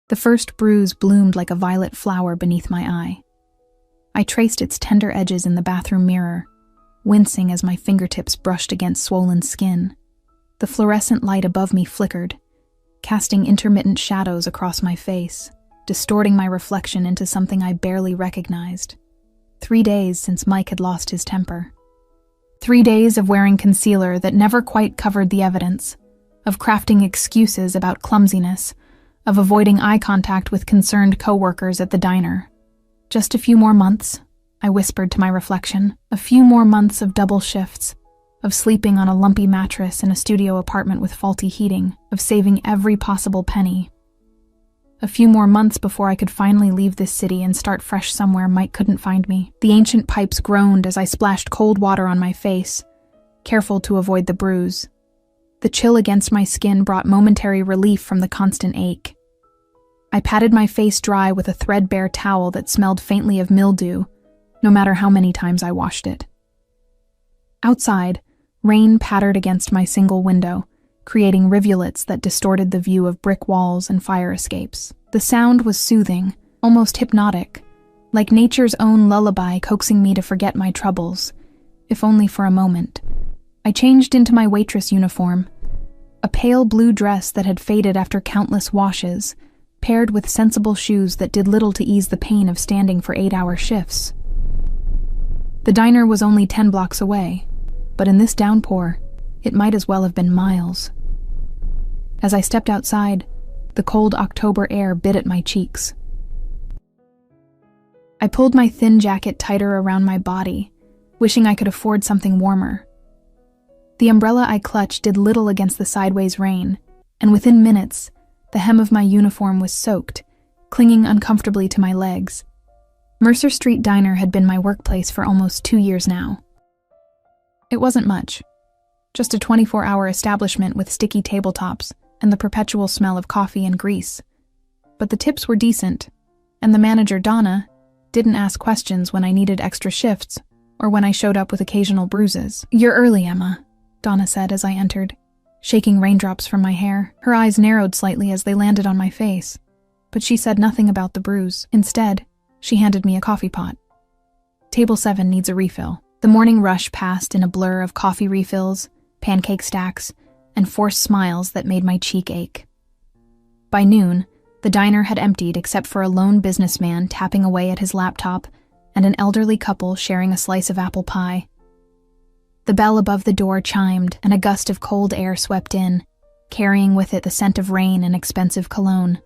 The first bruise bloomed like a violet flower beneath my eye. I traced its tender edges in the bathroom mirror, wincing as my fingertips brushed against swollen skin. The fluorescent light above me flickered, casting intermittent shadows across my face, distorting my reflection into something I barely recognized. 3 days since Mike had lost his temper. 3 days of wearing concealer that never quite covered the evidence, of crafting excuses about clumsiness, of avoiding eye contact with concerned coworkers at the diner. Just a few more months, I whispered to my reflection, a few more months of double shifts, of sleeping on a lumpy mattress in a studio apartment with faulty heating, of saving every possible penny. A few more months before I could finally leave this city and start fresh somewhere Mike couldn't find me. The ancient pipes groaned as I splashed cold water on my face, careful to avoid the bruise. The chill against my skin brought momentary relief from the constant ache. I patted my face dry with a threadbare towel that smelled faintly of mildew, no matter how many times I washed it. Outside, rain pattered against my single window, creating rivulets that distorted the view of brick walls and fire escapes. The sound was soothing, almost hypnotic, like nature's own lullaby coaxing me to forget my troubles, if only for a moment. I changed into my waitress uniform, a pale blue dress that had faded after countless washes, paired with sensible shoes that did little to ease the pain of standing for 8-hour shifts. The diner was only 10 blocks away, but in this downpour, it might as well have been miles. As I stepped outside, the cold October air bit at my cheeks. I pulled my thin jacket tighter around my body, wishing I could afford something warmer. The umbrella I clutched did little against the sideways rain, and within minutes, the hem of my uniform was soaked, clinging uncomfortably to my legs. Mercer Street Diner had been my workplace for almost 2 years now. It wasn't much, just a 24-hour establishment with sticky tabletops and the perpetual smell of coffee and grease. But the tips were decent, and the manager, Donna, didn't ask questions when I needed extra shifts or when I showed up with occasional bruises. "You're early, Emma," Donna said as I entered, shaking raindrops from my hair. Her eyes narrowed slightly as they landed on my face, but she said nothing about the bruise. Instead, she handed me a coffee pot. "Table 7 needs a refill." The morning rush passed in a blur of coffee refills, pancake stacks, and forced smiles that made my cheek ache. By noon, the diner had emptied except for a lone businessman tapping away at his laptop and an elderly couple sharing a slice of apple pie. The bell above the door chimed, and a gust of cold air swept in, carrying with it the scent of rain and expensive cologne.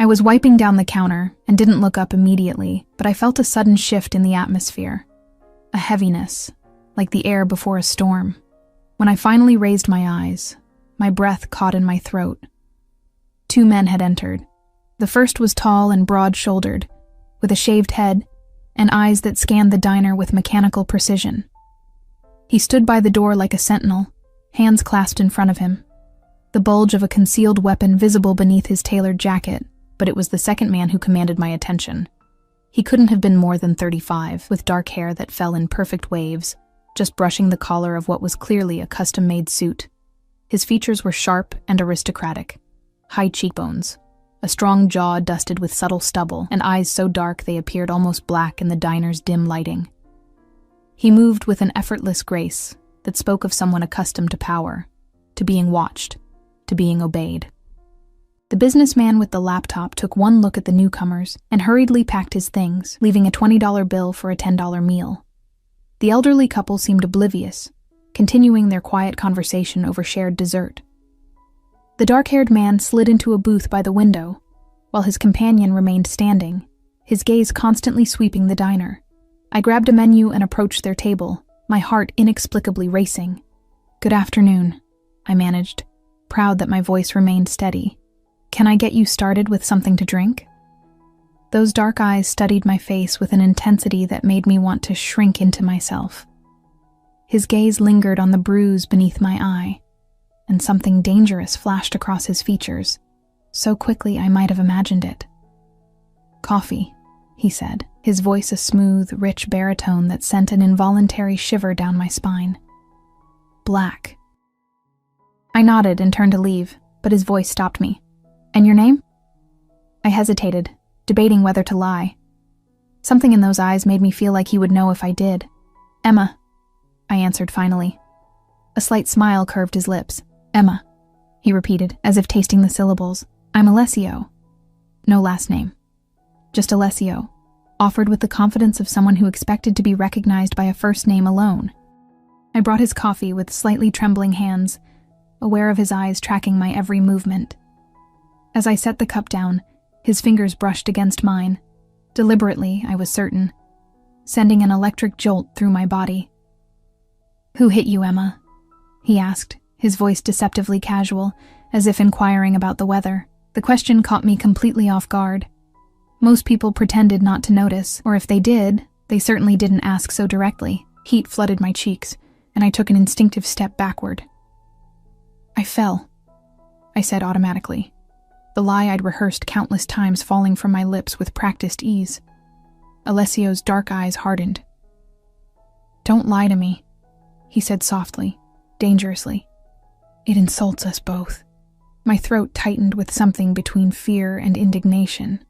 I was wiping down the counter and didn't look up immediately, but I felt a sudden shift in the atmosphere. A heaviness, like the air before a storm. When I finally raised my eyes, my breath caught in my throat. 2 men had entered. The first was tall and broad-shouldered, with a shaved head and eyes that scanned the diner with mechanical precision. He stood by the door like a sentinel, hands clasped in front of him, the bulge of a concealed weapon visible beneath his tailored jacket, but it was the second man who commanded my attention. He couldn't have been more than 35, with dark hair that fell in perfect waves, just brushing the collar of what was clearly a custom-made suit. His features were sharp and aristocratic. High cheekbones, a strong jaw dusted with subtle stubble, and eyes so dark they appeared almost black in the diner's dim lighting. He moved with an effortless grace that spoke of someone accustomed to power, to being watched, to being obeyed. The businessman with the laptop took one look at the newcomers and hurriedly packed his things, leaving a $20 bill for a $10 meal. The elderly couple seemed oblivious, continuing their quiet conversation over shared dessert. The dark-haired man slid into a booth by the window, while his companion remained standing, his gaze constantly sweeping the diner. I grabbed a menu and approached their table, my heart inexplicably racing. "Good afternoon," I managed, proud that my voice remained steady. "Can I get you started with something to drink?" Those dark eyes studied my face with an intensity that made me want to shrink into myself. His gaze lingered on the bruise beneath my eye, and something dangerous flashed across his features, so quickly I might have imagined it. "Coffee," he said, his voice a smooth, rich baritone that sent an involuntary shiver down my spine. "Black." I nodded and turned to leave, but his voice stopped me. "And your name?" I hesitated, debating whether to lie. Something in those eyes made me feel like he would know if I did. Emma, I answered finally. A slight smile curved his lips. Emma, he repeated, as if tasting the syllables. I'm Alessio. No last name. Just Alessio, offered with the confidence of someone who expected to be recognized by a first name alone. I brought his coffee with slightly trembling hands, aware of his eyes tracking my every movement. As I set the cup down, his fingers brushed against mine, deliberately, I was certain, sending an electric jolt through my body. Who hit you, Emma? He asked, his voice deceptively casual, as if inquiring about the weather. The question caught me completely off guard. Most people pretended not to notice, or if they did, they certainly didn't ask so directly. Heat flooded my cheeks, and I took an instinctive step backward. I fell, I said automatically, the lie I'd rehearsed countless times falling from my lips with practiced ease. Alessio's dark eyes hardened. Don't lie to me, he said softly, dangerously. It insults us both. My throat tightened with something between fear and indignation.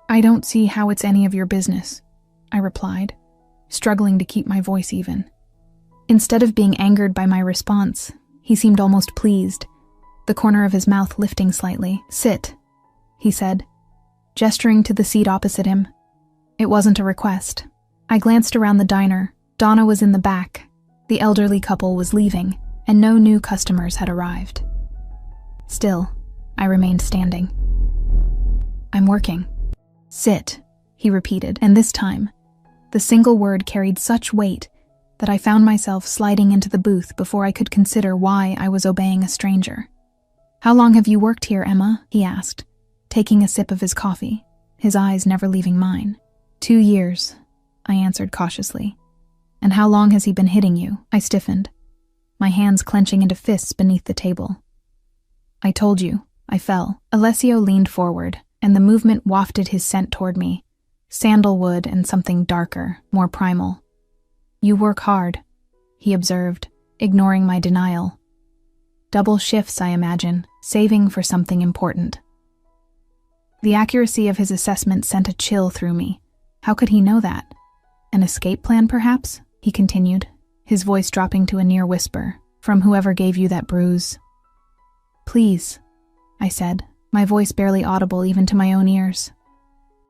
I don't see how it's any of your business, I replied, struggling to keep my voice even. Instead of being angered by my response, he seemed almost pleased, the corner of his mouth lifting slightly. Sit, he said, gesturing to the seat opposite him. It wasn't a request. I glanced around the diner. Donna was in the back. The elderly couple was leaving, and no new customers had arrived. Still, I remained standing. I'm working. Sit, he repeated, and this time, the single word carried such weight that I found myself sliding into the booth before I could consider why I was obeying a stranger. How long have you worked here, Emma? He asked, taking a sip of his coffee, his eyes never leaving mine. 2 years, I answered cautiously. And how long has he been hitting you? I stiffened, my hands clenching into fists beneath the table. I told you, I fell. Alessio leaned forward, and the movement wafted his scent toward me, sandalwood and something darker, more primal. You work hard, he observed, ignoring my denial. Double shifts, I imagine, saving for something important. The accuracy of his assessment sent a chill through me. How could he know that? An escape plan, perhaps? He continued, his voice dropping to a near whisper, from whoever gave you that bruise. Please, I said, my voice barely audible even to my own ears.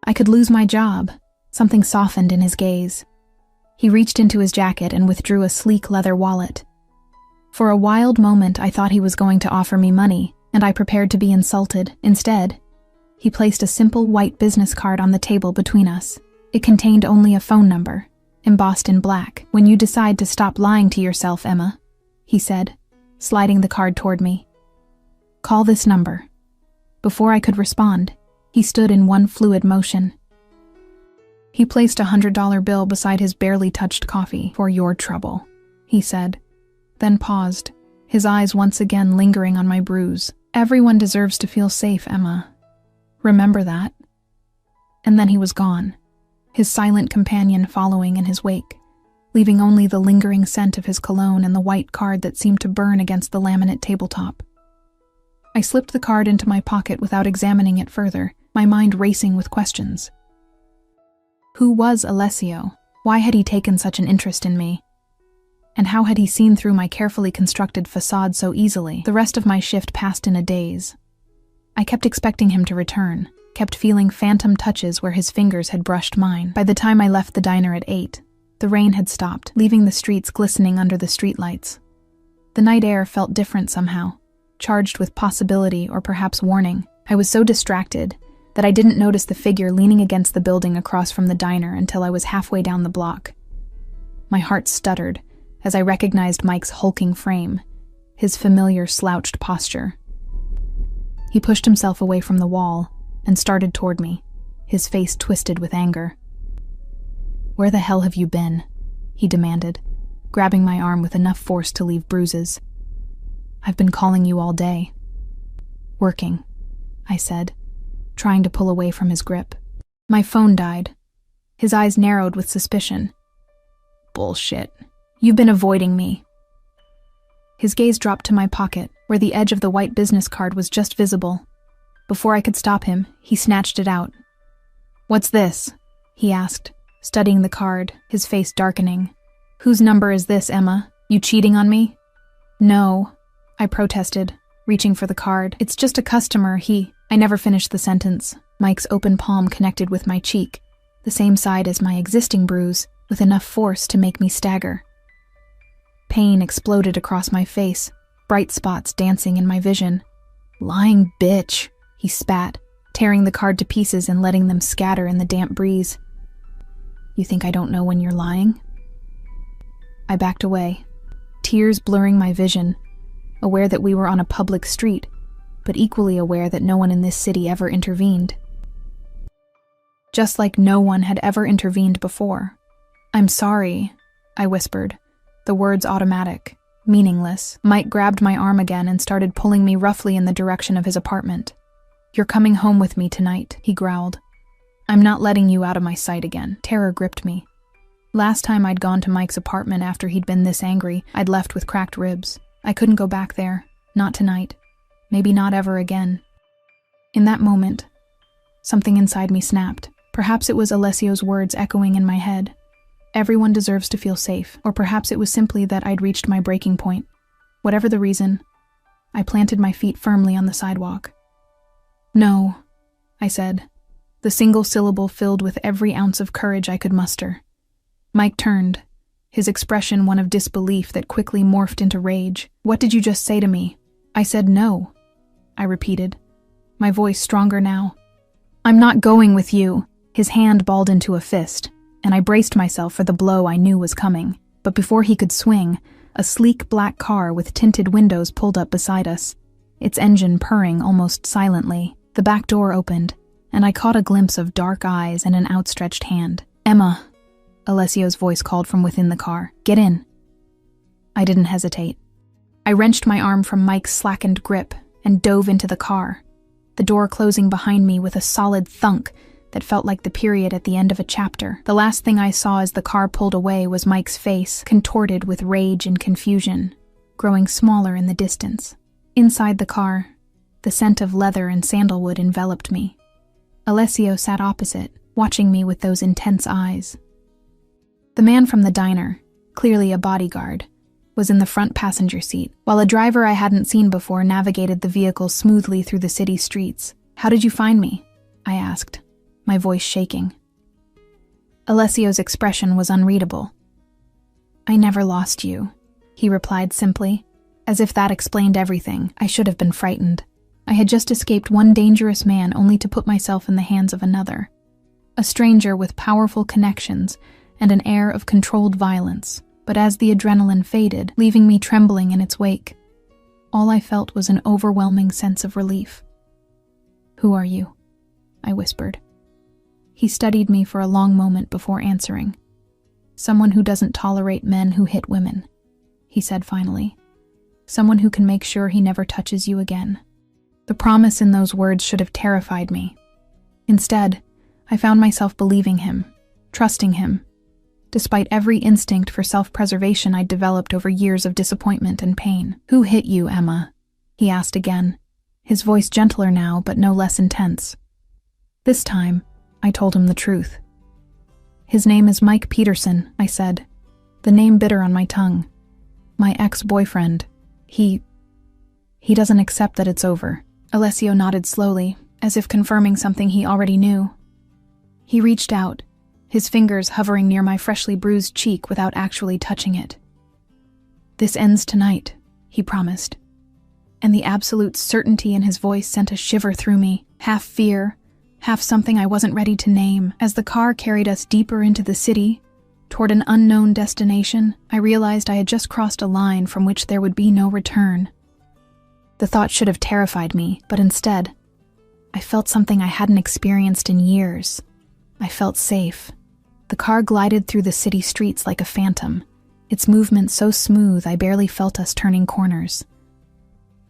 I could lose my job. Something softened in his gaze. He reached into his jacket and withdrew a sleek leather wallet. For a wild moment, I thought he was going to offer me money, and I prepared to be insulted. Instead, he placed a simple white business card on the table between us. It contained only a phone number, embossed in black. When you decide to stop lying to yourself, Emma, he said, sliding the card toward me. Call this number. Before I could respond, he stood in one fluid motion. He placed a $100 bill beside his barely touched coffee. For your trouble, he said, then paused, his eyes once again lingering on my bruise. Everyone deserves to feel safe, Emma. Remember that. And then he was gone, his silent companion following in his wake, leaving only the lingering scent of his cologne and the white card that seemed to burn against the laminate tabletop. I slipped the card into my pocket without examining it further, my mind racing with questions. Who was Alessio? Why had he taken such an interest in me? And how had he seen through my carefully constructed facade so easily? The rest of my shift passed in a daze. I kept expecting him to return, kept feeling phantom touches where his fingers had brushed mine. By the time I left the diner at 8, the rain had stopped, leaving the streets glistening under the streetlights. The night air felt different somehow, charged with possibility or perhaps warning. I was so distracted that I didn't notice the figure leaning against the building across from the diner until I was halfway down the block. My heart stuttered as I recognized Mike's hulking frame, his familiar slouched posture. He pushed himself away from the wall and started toward me, his face twisted with anger. Where the hell have you been? He demanded, grabbing my arm with enough force to leave bruises. I've been calling you all day. Working, I said, trying to pull away from his grip. My phone died. His eyes narrowed with suspicion. Bullshit. You've been avoiding me. His gaze dropped to my pocket, where the edge of the white business card was just visible. Before I could stop him, he snatched it out. "What's this?" he asked, studying the card, his face darkening. "Whose number is this, Emma? You cheating on me?" "No," I protested, reaching for the card. "It's just a customer, I never finished the sentence. Mike's open palm connected with my cheek, the same side as my existing bruise, with enough force to make me stagger. Pain exploded across my face, bright spots dancing in my vision. "Lying bitch," he spat, tearing the card to pieces and letting them scatter in the damp breeze. "You think I don't know when you're lying?" I backed away, tears blurring my vision, aware that we were on a public street, but equally aware that no one in this city ever intervened. Just like no one had ever intervened before. "I'm sorry," I whispered, the words automatic, meaningless. Mike grabbed my arm again and started pulling me roughly in the direction of his apartment. "You're coming home with me tonight," he growled. "I'm not letting you out of my sight again." Terror gripped me. Last time I'd gone to Mike's apartment after he'd been this angry, I'd left with cracked ribs. I couldn't go back there. Not tonight. Maybe not ever again. In that moment, something inside me snapped. Perhaps it was Alessio's words echoing in my head. Everyone deserves to feel safe, or perhaps it was simply that I'd reached my breaking point. Whatever the reason, I planted my feet firmly on the sidewalk. "No," I said, the single syllable filled with every ounce of courage I could muster. Mike turned, his expression one of disbelief that quickly morphed into rage. "What did you just say to me?" "I said no," I repeated, my voice stronger now. "I'm not going with you." His hand balled into a fist, and I braced myself for the blow I knew was coming. But before he could swing, a sleek black car with tinted windows pulled up beside us, its engine purring almost silently. The back door opened, and I caught a glimpse of dark eyes and an outstretched hand. "Emma," Alessio's voice called from within the car. "Get in." I didn't hesitate. I wrenched my arm from Mike's slackened grip and dove into the car, the door closing behind me with a solid thunk that felt like the period at the end of a chapter. The last thing I saw as the car pulled away was Mike's face, contorted with rage and confusion, growing smaller in the distance. Inside the car, the scent of leather and sandalwood enveloped me. Alessio sat opposite, watching me with those intense eyes. The man from the diner, clearly a bodyguard, was in the front passenger seat, while a driver I hadn't seen before navigated the vehicle smoothly through the city streets. "How did you find me?" I asked, my voice shaking. Alessio's expression was unreadable. "I never lost you," he replied simply, as if that explained everything. I should have been frightened. I had just escaped one dangerous man only to put myself in the hands of another. A stranger with powerful connections and an air of controlled violence. But as the adrenaline faded, leaving me trembling in its wake, all I felt was an overwhelming sense of relief. "Who are you?" I whispered. He studied me for a long moment before answering. "Someone who doesn't tolerate men who hit women," he said finally. "Someone who can make sure he never touches you again." The promise in those words should have terrified me. Instead, I found myself believing him, trusting him, despite every instinct for self-preservation I'd developed over years of disappointment and pain. "Who hit you, Emma?" he asked again, his voice gentler now but no less intense. This time, I told him the truth. "His name is Mike Peterson," I said, the name bitter on my tongue. "My ex-boyfriend. He doesn't accept that it's over." Alessio nodded slowly, as if confirming something he already knew. He reached out, his fingers hovering near my freshly bruised cheek without actually touching it. "This ends tonight," he promised, and the absolute certainty in his voice sent a shiver through me, half fear, half something I wasn't ready to name. As the car carried us deeper into the city, toward an unknown destination, I realized I had just crossed a line from which there would be no return. The thought should have terrified me, but instead, I felt something I hadn't experienced in years. I felt safe. The car glided through the city streets like a phantom, its movement so smooth I barely felt us turning corners.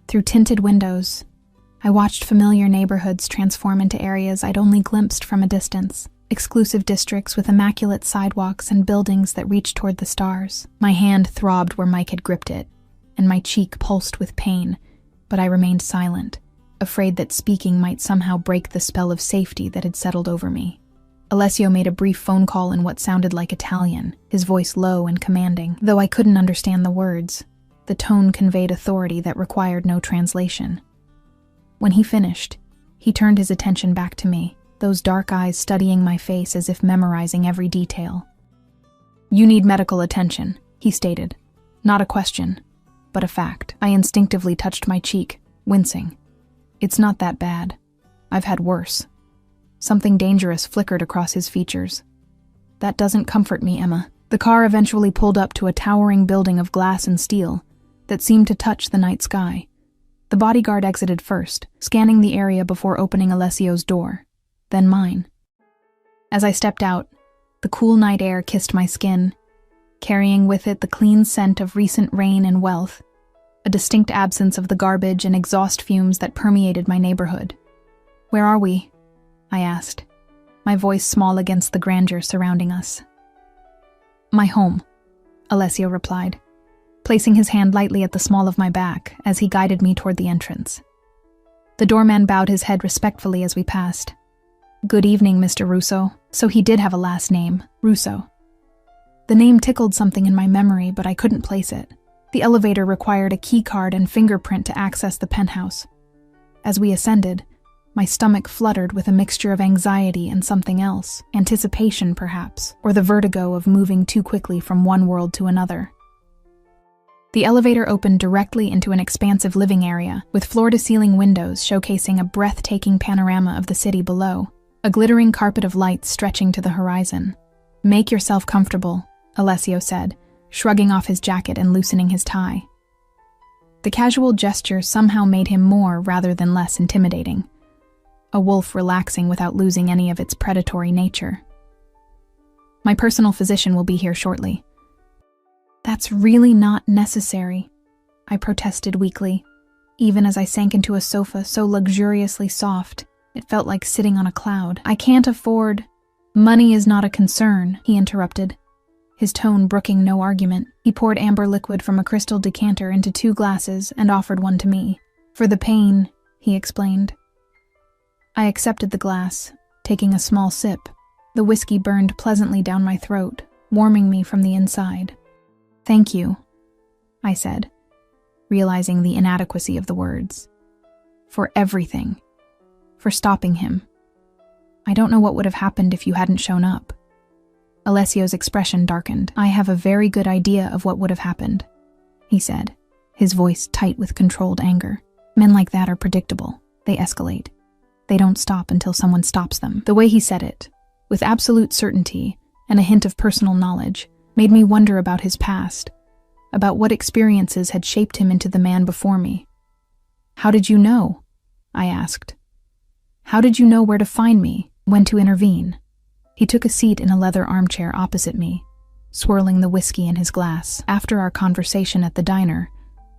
Through tinted windows, I watched familiar neighborhoods transform into areas I'd only glimpsed from a distance, exclusive districts with immaculate sidewalks and buildings that reached toward the stars. My hand throbbed where Mike had gripped it, and my cheek pulsed with pain, but I remained silent, afraid that speaking might somehow break the spell of safety that had settled over me. Alessio made a brief phone call in what sounded like Italian, his voice low and commanding. Though I couldn't understand the words, the tone conveyed authority that required no translation. When he finished, he turned his attention back to me, those dark eyes studying my face as if memorizing every detail. "You need medical attention," he stated. Not a question, but a fact. I instinctively touched my cheek, wincing. "It's not that bad. I've had worse." Something dangerous flickered across his features. "That doesn't comfort me, Emma." The car eventually pulled up to a towering building of glass and steel that seemed to touch the night sky. The bodyguard exited first, scanning the area before opening Alessio's door, then mine. As I stepped out, the cool night air kissed my skin, carrying with it the clean scent of recent rain and wealth, a distinct absence of the garbage and exhaust fumes that permeated my neighborhood. "Where are we?" I asked, my voice small against the grandeur surrounding us. "My home," Alessio replied, placing his hand lightly at the small of my back as he guided me toward the entrance. The doorman bowed his head respectfully as we passed. "Good evening, Mr. Russo." So he did have a last name, Russo. The name tickled something in my memory, but I couldn't place it. The elevator required a key card and fingerprint to access the penthouse. As we ascended, my stomach fluttered with a mixture of anxiety and something else, anticipation perhaps, or the vertigo of moving too quickly from one world to another. The elevator opened directly into an expansive living area, with floor-to-ceiling windows showcasing a breathtaking panorama of the city below, a glittering carpet of lights stretching to the horizon. "Make yourself comfortable," Alessio said, shrugging off his jacket and loosening his tie. The casual gesture somehow made him more rather than less intimidating, a wolf relaxing without losing any of its predatory nature. "My personal physician will be here shortly." "That's really not necessary," I protested weakly, even as I sank into a sofa so luxuriously soft it felt like sitting on a cloud. "I can't afford—" "Money is not a concern," he interrupted, his tone brooking no argument. He poured amber liquid from a crystal decanter into 2 glasses and offered one to me. "For the pain," he explained. I accepted the glass, taking a small sip. The whiskey burned pleasantly down my throat, warming me from the inside. "Thank you," I said, realizing the inadequacy of the words. "For everything. For stopping him. I don't know what would have happened if you hadn't shown up." Alessio's expression darkened. "I have a very good idea of what would have happened," he said, his voice tight with controlled anger. "Men like that are predictable. They escalate. They don't stop until someone stops them." The way he said it, with absolute certainty and a hint of personal knowledge, made me wonder about his past, about what experiences had shaped him into the man before me. "How did you know?" I asked. "How did you know where to find me, when to intervene?" He took a seat in a leather armchair opposite me, swirling the whiskey in his glass. "After our conversation at the diner,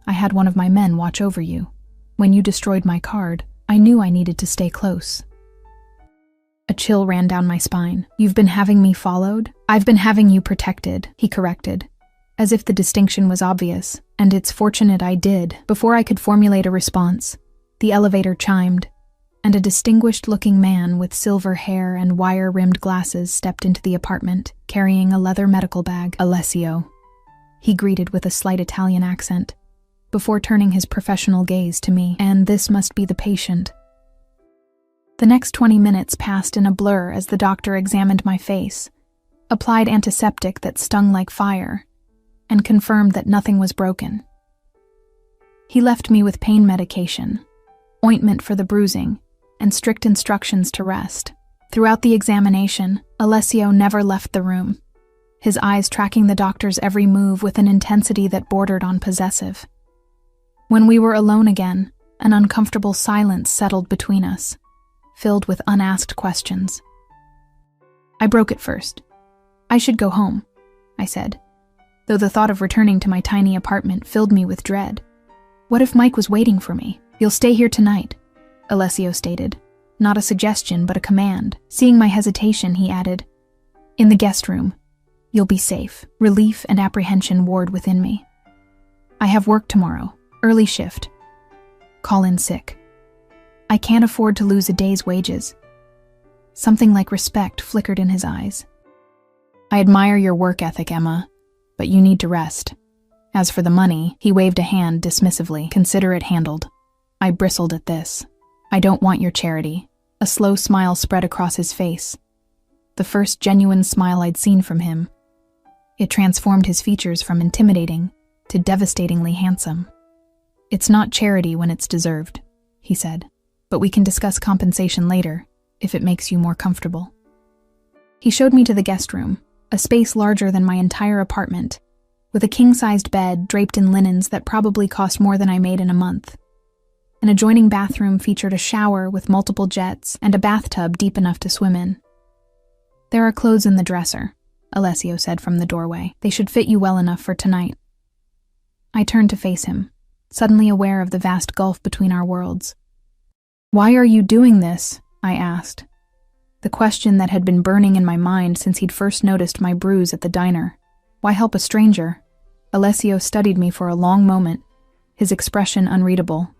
I had one of my men watch over you. When you destroyed my card, I knew I needed to stay close." A chill ran down my spine. "You've been having me followed?" "I've been having you protected," he corrected, as if the distinction was obvious, and it's fortunate I did. Before I could formulate a response, the elevator chimed, and a distinguished-looking man with silver hair and wire-rimmed glasses stepped into the apartment, carrying a leather medical bag. "Alessio," he greeted with a slight Italian accent, before turning his professional gaze to me. "And this must be the patient." The next 20 minutes passed in a blur as the doctor examined my face, applied antiseptic that stung like fire, and confirmed that nothing was broken. He left me with pain medication, ointment for the bruising, and strict instructions to rest. Throughout the examination, Alessio never left the room, his eyes tracking the doctor's every move with an intensity that bordered on possessive. When we were alone again, an uncomfortable silence settled between us, filled with unasked questions. I broke it first. "I should go home," I said, though the thought of returning to my tiny apartment filled me with dread. "What if Mike was waiting for me?" "You'll stay here tonight," Alessio stated, not a suggestion but a command. Seeing my hesitation, he added, "In the guest room. You'll be safe." Relief and apprehension warred within me. "I have work tomorrow, early shift. Call in sick." I can't afford to lose a day's wages. Something like respect flickered in his eyes. I admire your work ethic, Emma, but you need to rest. As for the money, he waved a hand dismissively. Consider it handled. I bristled at this. I don't want your charity. A slow smile spread across his face. The first genuine smile I'd seen from him. It transformed his features from intimidating to devastatingly handsome. It's not charity when it's deserved, he said, but we can discuss compensation later, if it makes you more comfortable. He showed me to the guest room, a space larger than my entire apartment, with a king-sized bed draped in linens that probably cost more than I made in a month. An adjoining bathroom featured a shower with multiple jets and a bathtub deep enough to swim in. There are clothes in the dresser, Alessio said from the doorway. They should fit you well enough for tonight. I turned to face him, suddenly aware of the vast gulf between our worlds. Why are you doing this? I asked. The question that had been burning in my mind since he'd first noticed my bruise at the diner. Why help a stranger? Alessio studied me for a long moment, his expression unreadable.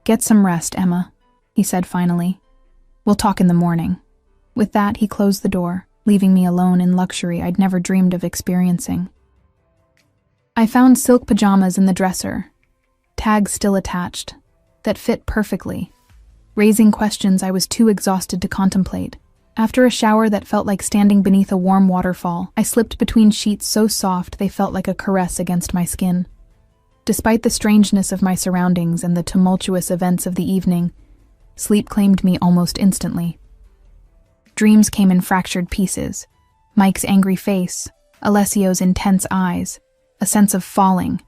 Get some rest, Emma, he said finally. We'll talk in the morning. With that, he closed the door, leaving me alone in luxury I'd never dreamed of experiencing. I found silk pajamas in the dresser, tags still attached, that fit perfectly, raising questions I was too exhausted to contemplate. After a shower that felt like standing beneath a warm waterfall, I slipped between sheets so soft they felt like a caress against my skin. Despite the strangeness of my surroundings and the tumultuous events of the evening, sleep claimed me almost instantly. Dreams came in fractured pieces. Mike's angry face, Alessio's intense eyes, a sense of falling,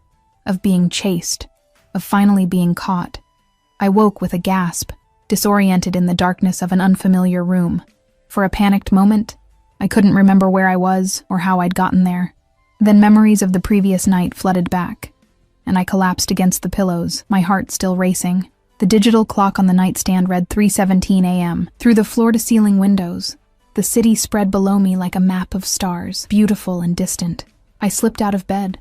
of being chased, of finally being caught. I woke with a gasp, disoriented in the darkness of an unfamiliar room. For a panicked moment, I couldn't remember where I was or how I'd gotten there. Then memories of the previous night flooded back, and I collapsed against the pillows, my heart still racing. The digital clock on the nightstand read 3:17 a.m. Through the floor-to-ceiling windows, the city spread below me like a map of stars, beautiful and distant. I slipped out of bed,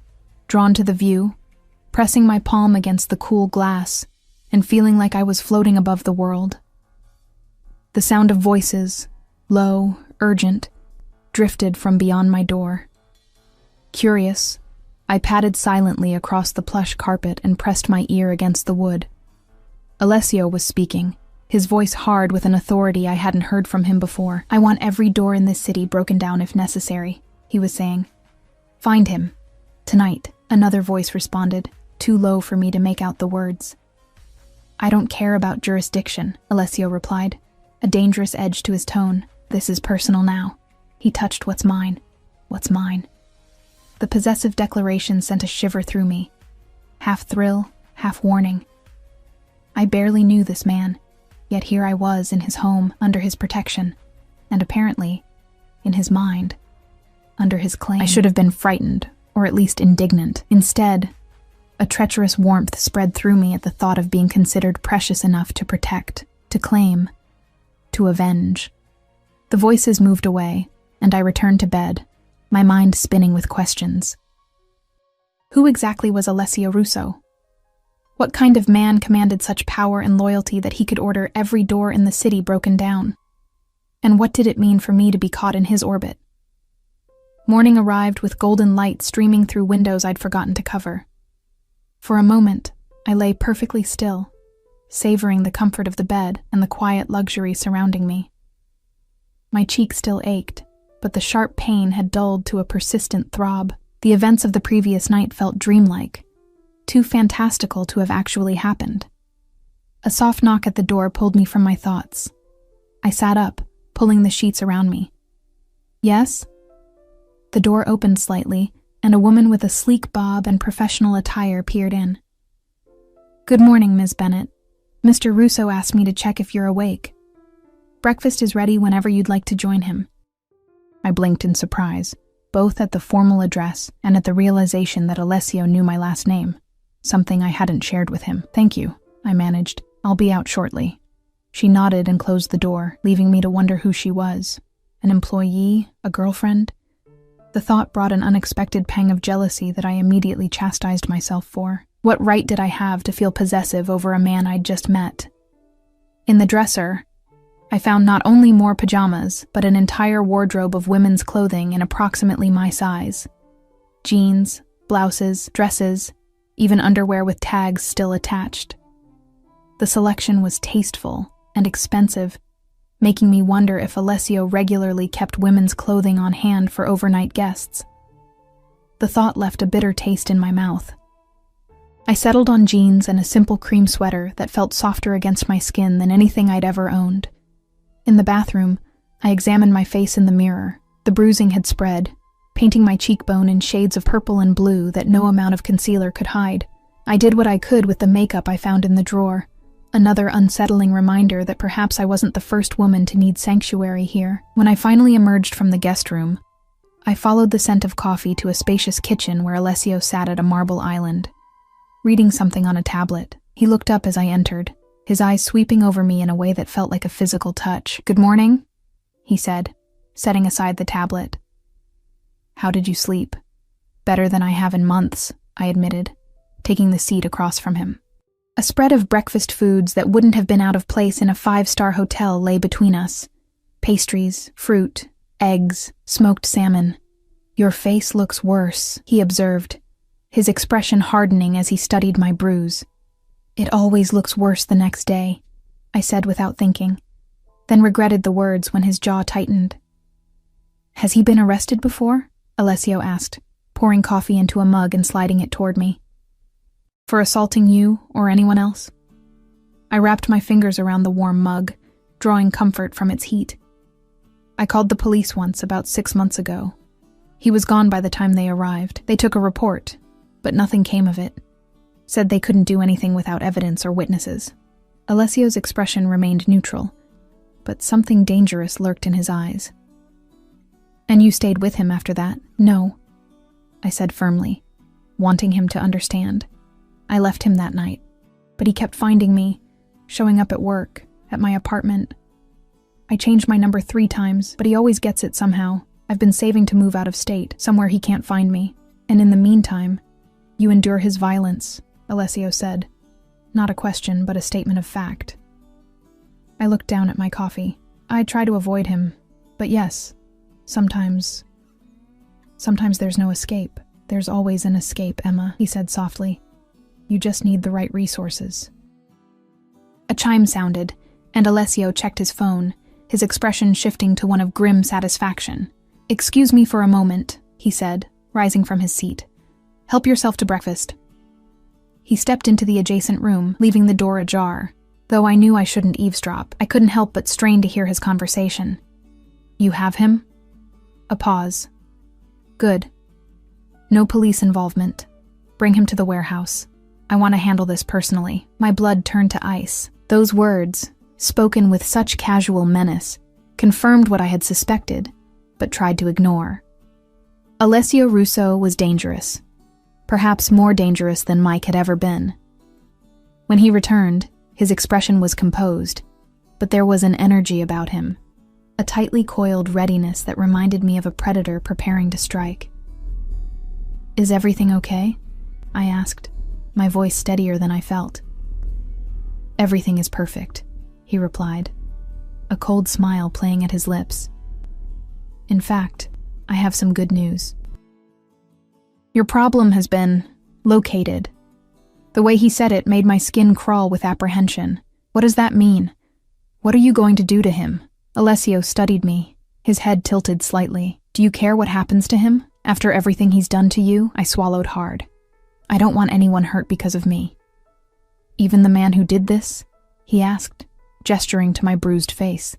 drawn to the view, pressing my palm against the cool glass and feeling like I was floating above the world. The sound of voices, low, urgent, drifted from beyond my door. Curious, I padded silently across the plush carpet and pressed my ear against the wood. Alessio was speaking, his voice hard with an authority I hadn't heard from him before. I want every door in this city broken down if necessary, he was saying. Find him. Tonight, another voice responded, too low for me to make out the words. I don't care about jurisdiction, Alessio replied, a dangerous edge to his tone. This is personal now. He touched what's mine. What's mine? The possessive declaration sent a shiver through me, half thrill, half warning. I barely knew this man, yet here I was in his home, under his protection, and apparently, in his mind, under his claim. I should have been frightened, or at least indignant. Instead, a treacherous warmth spread through me at the thought of being considered precious enough to protect, to claim, to avenge. The voices moved away, and I returned to bed, my mind spinning with questions. Who exactly was Alessio Russo? What kind of man commanded such power and loyalty that he could order every door in the city broken down? And what did it mean for me to be caught in his orbit? Morning arrived with golden light streaming through windows I'd forgotten to cover. For a moment, I lay perfectly still, savoring the comfort of the bed and the quiet luxury surrounding me. My cheek still ached, but the sharp pain had dulled to a persistent throb. The events of the previous night felt dreamlike, too fantastical to have actually happened. A soft knock at the door pulled me from my thoughts. I sat up, pulling the sheets around me. Yes? The door opened slightly, and a woman with a sleek bob and professional attire peered in. Good morning, Ms. Bennett. Mr. Russo asked me to check if you're awake. Breakfast is ready whenever you'd like to join him. I blinked in surprise, both at the formal address and at the realization that Alessio knew my last name, something I hadn't shared with him. Thank you, I managed. I'll be out shortly. She nodded and closed the door, leaving me to wonder who she was. An employee? A girlfriend? The thought brought an unexpected pang of jealousy that I immediately chastised myself for. What right did I have to feel possessive over a man I'd just met? In the dresser, I found not only more pajamas, but an entire wardrobe of women's clothing in approximately my size. Jeans, blouses, dresses, even underwear with tags still attached. The selection was tasteful and expensive, making me wonder if Alessio regularly kept women's clothing on hand for overnight guests. The thought left a bitter taste in my mouth. I settled on jeans and a simple cream sweater that felt softer against my skin than anything I'd ever owned. In the bathroom, I examined my face in the mirror. The bruising had spread, painting my cheekbone in shades of purple and blue that no amount of concealer could hide. I did what I could with the makeup I found in the drawer, another unsettling reminder that perhaps I wasn't the first woman to need sanctuary here. When I finally emerged from the guest room, I followed the scent of coffee to a spacious kitchen where Alessio sat at a marble island, reading something on a tablet. He looked up as I entered, his eyes sweeping over me in a way that felt like a physical touch. "Good morning," he said, setting aside the tablet. "How did you sleep?" "Better than I have in months," I admitted, taking the seat across from him. A spread of breakfast foods that wouldn't have been out of place in a 5-star hotel lay between us. Pastries, fruit, eggs, smoked salmon. "Your face looks worse," he observed, his expression hardening as he studied my bruise. "It always looks worse the next day," I said without thinking, then regretted the words when his jaw tightened. "Has he been arrested before?" Alessio asked, pouring coffee into a mug and sliding it toward me. "For assaulting you or anyone else?" I wrapped my fingers around the warm mug, drawing comfort from its heat. "I called the police once about 6 months ago. He was gone by the time they arrived. They took a report, but nothing came of it. Said they couldn't do anything without evidence or witnesses." Alessio's expression remained neutral, but something dangerous lurked in his eyes. "And you stayed with him after that?" "No," I said firmly, wanting him to understand. "I left him that night, but he kept finding me, showing up at work, at my apartment. I changed my number 3 times, but he always gets it somehow. I've been saving to move out of state, somewhere he can't find me. And in the meantime, you endure his violence," Alessio said. Not a question, but a statement of fact. I looked down at my coffee. I try to avoid him, but yes, sometimes there's no escape. "There's always an escape, Emma," he said softly. "You just need the right resources." A chime sounded, and Alessio checked his phone, his expression shifting to one of grim satisfaction. "Excuse me for a moment," he said, rising from his seat. "Help yourself to breakfast." He stepped into the adjacent room, leaving the door ajar. Though I knew I shouldn't eavesdrop, I couldn't help but strain to hear his conversation. "You have him?" A pause. "Good. No police involvement. Bring him to the warehouse. I want to handle this personally." My blood turned to ice. Those words, spoken with such casual menace, confirmed what I had suspected, but tried to ignore. Alessio Russo was dangerous. Perhaps more dangerous than Mike had ever been. When he returned, his expression was composed, but there was an energy about him, a tightly coiled readiness that reminded me of a predator preparing to strike. "Is everything okay?" I asked, my voice steadier than I felt. "Everything is perfect," he replied, a cold smile playing at his lips. "In fact, I have some good news. Your problem has been located." The way he said it made my skin crawl with apprehension. "What does that mean? What are you going to do to him?" Alessio studied me, his head tilted slightly. "Do you care what happens to him? After everything he's done to you?" I swallowed hard. "I don't want anyone hurt because of me." "Even the man who did this?" he asked, gesturing to my bruised face.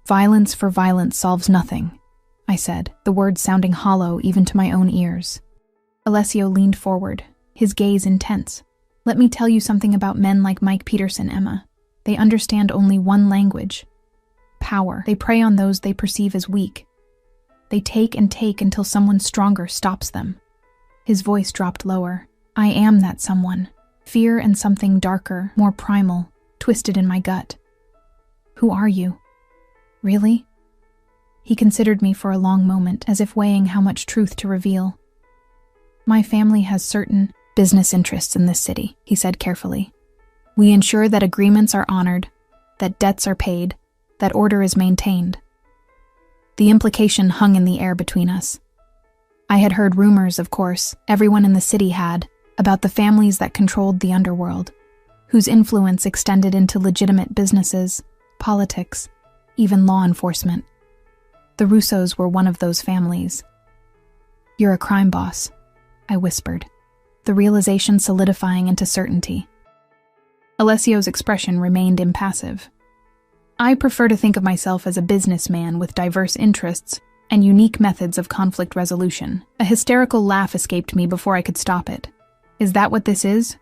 "Violence for violence solves nothing," I said, the words sounding hollow even to my own ears. Alessio leaned forward, his gaze intense. "Let me tell you something about men like Mike Peterson, Emma. They understand only one language: power. They prey on those they perceive as weak. They take and take until someone stronger stops them." His voice dropped lower. "I am that someone. Fear and something darker, more primal, twisted in my gut." "Who are you?" "Really?" He considered me for a long moment, as if weighing how much truth to reveal. "My family has certain business interests in this city," he said carefully. "We ensure that agreements are honored, that debts are paid, that order is maintained. The implication hung in the air between us. I had heard rumors, of course, everyone in the city had, about the families that controlled the underworld, whose influence extended into legitimate businesses, politics, even law enforcement. The Russos were one of those families. "You're a crime boss," I whispered, the realization solidifying into certainty. Alessio's expression remained impassive. I prefer to think of myself as a businessman with diverse interests and unique methods of conflict resolution. A hysterical laugh escaped me before I could stop it. "Is that what this is?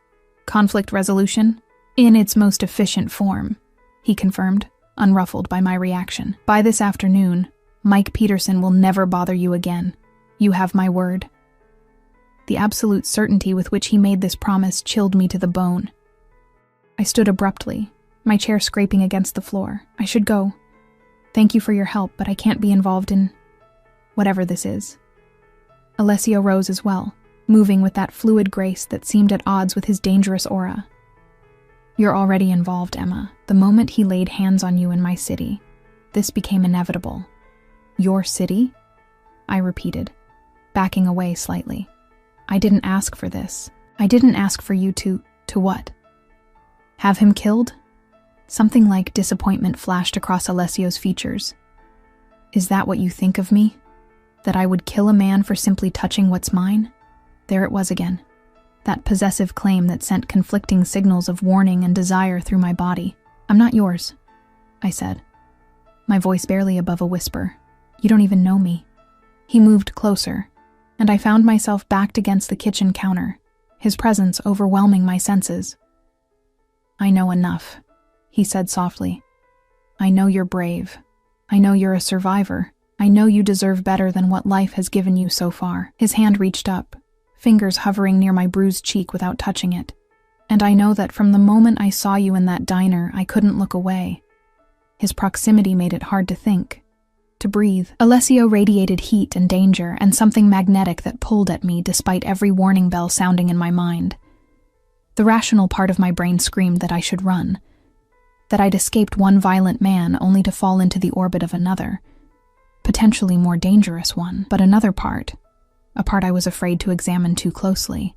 Conflict resolution?" "In its most efficient form," he confirmed, unruffled by my reaction. "By this afternoon, Mike Peterson will never bother you again. You have my word." The absolute certainty with which he made this promise chilled me to the bone. I stood abruptly, my chair scraping against the floor. "I should go. Thank you for your help, but I can't be involved in whatever this is." Alessio rose as well, moving with that fluid grace that seemed at odds with his dangerous aura. "You're already involved, Emma. The moment he laid hands on you in my city, this became inevitable." "Your city?" I repeated, backing away slightly. "I didn't ask for this. I didn't ask for you to what? Have him killed?" Something like disappointment flashed across Alessio's features. "Is that what you think of me? That I would kill a man for simply touching what's mine?" There it was again, that possessive claim that sent conflicting signals of warning and desire through my body. "I'm not yours," I said, my voice barely above a whisper. "You don't even know me." He moved closer, and I found myself backed against the kitchen counter, his presence overwhelming my senses. "I know enough," he said softly. "I know you're brave. I know you're a survivor. I know you deserve better than what life has given you so far." His hand reached up, fingers hovering near my bruised cheek without touching it. "And I know that from the moment I saw you in that diner, I couldn't look away." His proximity made it hard to think, to breathe. Alessio radiated heat and danger and something magnetic that pulled at me despite every warning bell sounding in my mind. The rational part of my brain screamed that I should run, that I'd escaped one violent man only to fall into the orbit of another, potentially more dangerous one. But another part, a part I was afraid to examine too closely,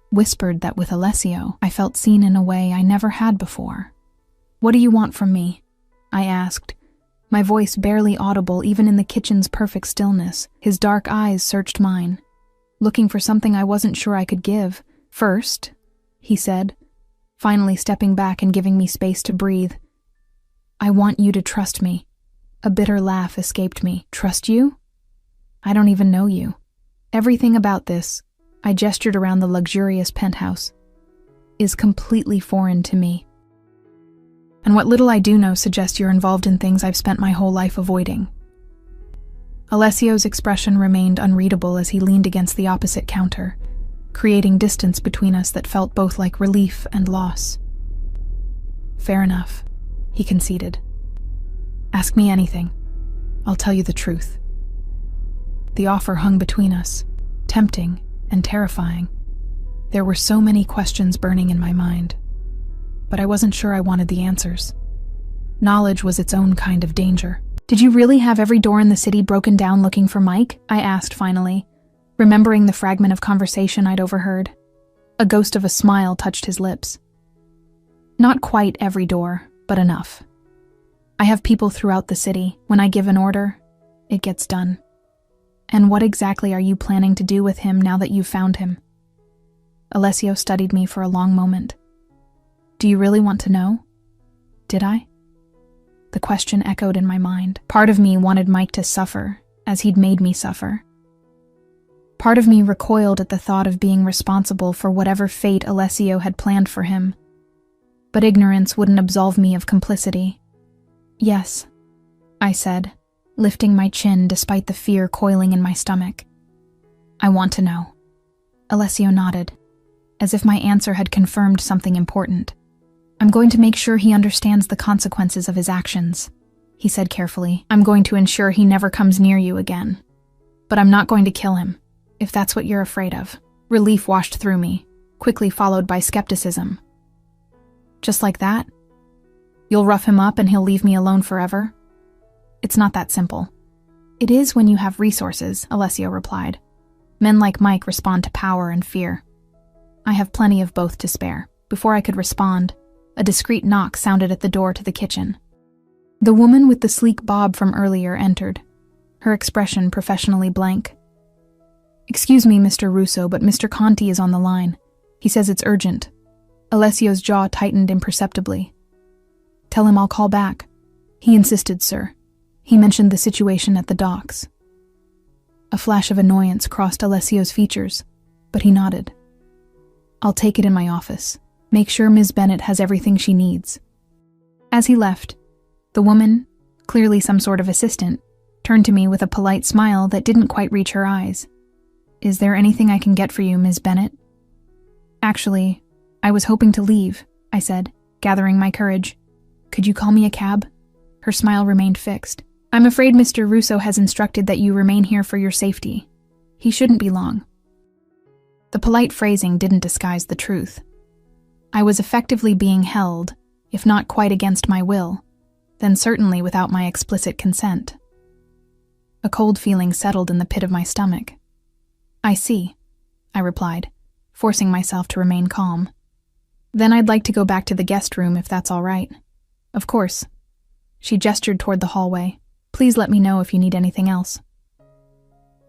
whispered that with Alessio, I felt seen in a way I never had before. "What do you want from me?" I asked, my voice barely audible even in the kitchen's perfect stillness. His dark eyes searched mine, looking for something I wasn't sure I could give. "First," he said, finally stepping back and giving me space to breathe, "I want you to trust me." A bitter laugh escaped me. "Trust you? I don't even know you. Everything about this," I gestured around the luxurious penthouse, "is completely foreign to me. And what little I do know suggests you're involved in things I've spent my whole life avoiding." Alessio's expression remained unreadable as he leaned against the opposite counter, creating distance between us that felt both like relief and loss. "Fair enough," he conceded. "Ask me anything. I'll tell you the truth." The offer hung between us, tempting and terrifying. There were so many questions burning in my mind, but I wasn't sure I wanted the answers. Knowledge was its own kind of danger. "Did you really have every door in the city broken down looking for Mike?" I asked finally, remembering the fragment of conversation I'd overheard. A ghost of a smile touched his lips. "Not quite every door, but enough. I have people throughout the city. When I give an order, it gets done." "And what exactly are you planning to do with him now that you've found him?" Alessio studied me for a long moment. "Do you really want to know?" Did I? The question echoed in my mind. Part of me wanted Mike to suffer, as he'd made me suffer. Part of me recoiled at the thought of being responsible for whatever fate Alessio had planned for him. But ignorance wouldn't absolve me of complicity. "Yes," I said, lifting my chin despite the fear coiling in my stomach. "I want to know." Alessio nodded, as if my answer had confirmed something important. "I'm going to make sure he understands the consequences of his actions," he said carefully. "I'm going to ensure he never comes near you again. But I'm not going to kill him, if that's what you're afraid of." Relief washed through me, quickly followed by skepticism. "Just like that?" You'll rough him up and he'll leave me alone forever? It's not that simple. It is when you have resources, Alessio replied. Men like Mike respond to power and fear. I have plenty of both to spare. Before I could respond, a discreet knock sounded at the door to the kitchen. The woman with the sleek bob from earlier entered, her expression professionally blank. Excuse me, Mr. Russo, but Mr. Conti is on the line. He says it's urgent. Alessio's jaw tightened imperceptibly. Tell him I'll call back. He insisted, sir. He mentioned the situation at the docks. A flash of annoyance crossed Alessio's features, but he nodded. I'll take it in my office. Make sure Ms. Bennett has everything she needs. As he left, the woman, clearly some sort of assistant, turned to me with a polite smile that didn't quite reach her eyes. Is there anything I can get for you, Ms. Bennett? Actually, I was hoping to leave, I said, gathering my courage. Could you call me a cab? Her smile remained fixed. I'm afraid Mr. Russo has instructed that you remain here for your safety. He shouldn't be long. The polite phrasing didn't disguise the truth. I was effectively being held, if not quite against my will, then certainly without my explicit consent. A cold feeling settled in the pit of my stomach. I see, I replied, forcing myself to remain calm. Then I'd like to go back to the guest room if that's all right. Of course. She gestured toward the hallway. Please let me know if you need anything else.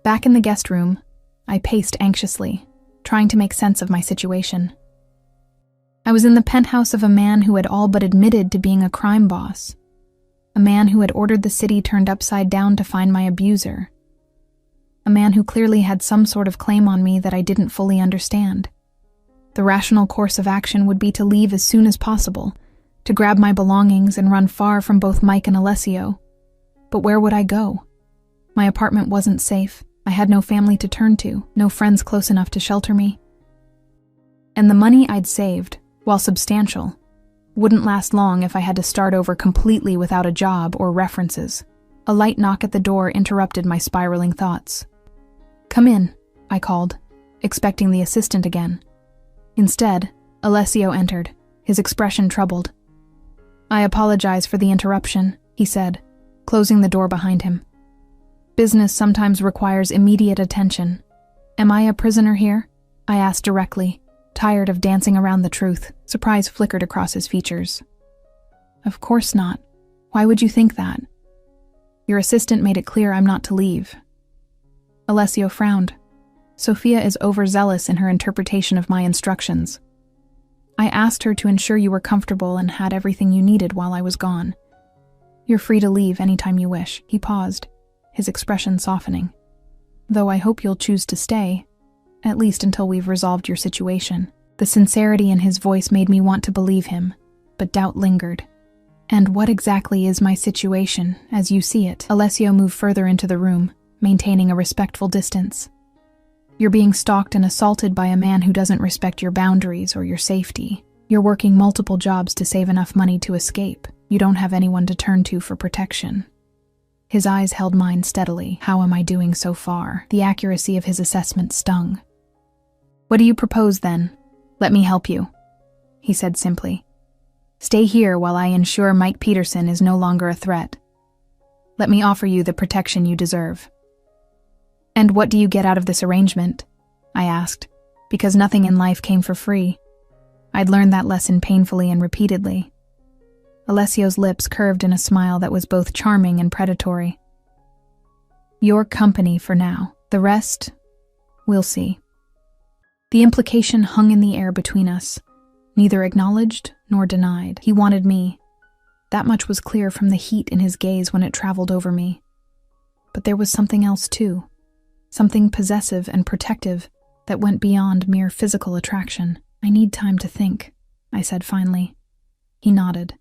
Back in the guest room, I paced anxiously, trying to make sense of my situation. I was in the penthouse of a man who had all but admitted to being a crime boss. A man who had ordered the city turned upside down to find my abuser. A man who clearly had some sort of claim on me that I didn't fully understand. The rational course of action would be to leave as soon as possible, to grab my belongings and run far from both Mike and Alessio. But where would I go? My apartment wasn't safe. I had no family to turn to, no friends close enough to shelter me. And the money I'd saved, while substantial, wouldn't last long if I had to start over completely without a job or references. A light knock at the door interrupted my spiraling thoughts. Come in, I called, expecting the assistant again. Instead, Alessio entered, his expression troubled. I apologize for the interruption, he said, closing the door behind him. Business sometimes requires immediate attention. Am I a prisoner here? I asked directly, tired of dancing around the truth. Surprise flickered across his features. Of course not. Why would you think that? Your assistant made it clear I'm not to leave. Alessio frowned. Sophia is overzealous in her interpretation of my instructions. I asked her to ensure you were comfortable and had everything you needed while I was gone. You're free to leave anytime you wish. He paused, his expression softening. Though I hope you'll choose to stay, at least until we've resolved your situation. The sincerity in his voice made me want to believe him, but doubt lingered. And what exactly is my situation, as you see it? Alessio moved further into the room, maintaining a respectful distance. You're being stalked and assaulted by a man who doesn't respect your boundaries or your safety. You're working multiple jobs to save enough money to escape. You don't have anyone to turn to for protection. His eyes held mine steadily. How am I doing so far? The accuracy of his assessment stung. What do you propose then? Let me help you, he said simply. Stay here while I ensure Mike Peterson is no longer a threat. Let me offer you the protection you deserve. And what do you get out of this arrangement? I asked, because nothing in life came for free. I'd learned that lesson painfully and repeatedly. Alessio's lips curved in a smile that was both charming and predatory. Your company for now. The rest, we'll see. The implication hung in the air between us, neither acknowledged nor denied. He wanted me. That much was clear from the heat in his gaze when it traveled over me. But there was something else too. Something possessive and protective that went beyond mere physical attraction. I need time to think, I said finally. He nodded.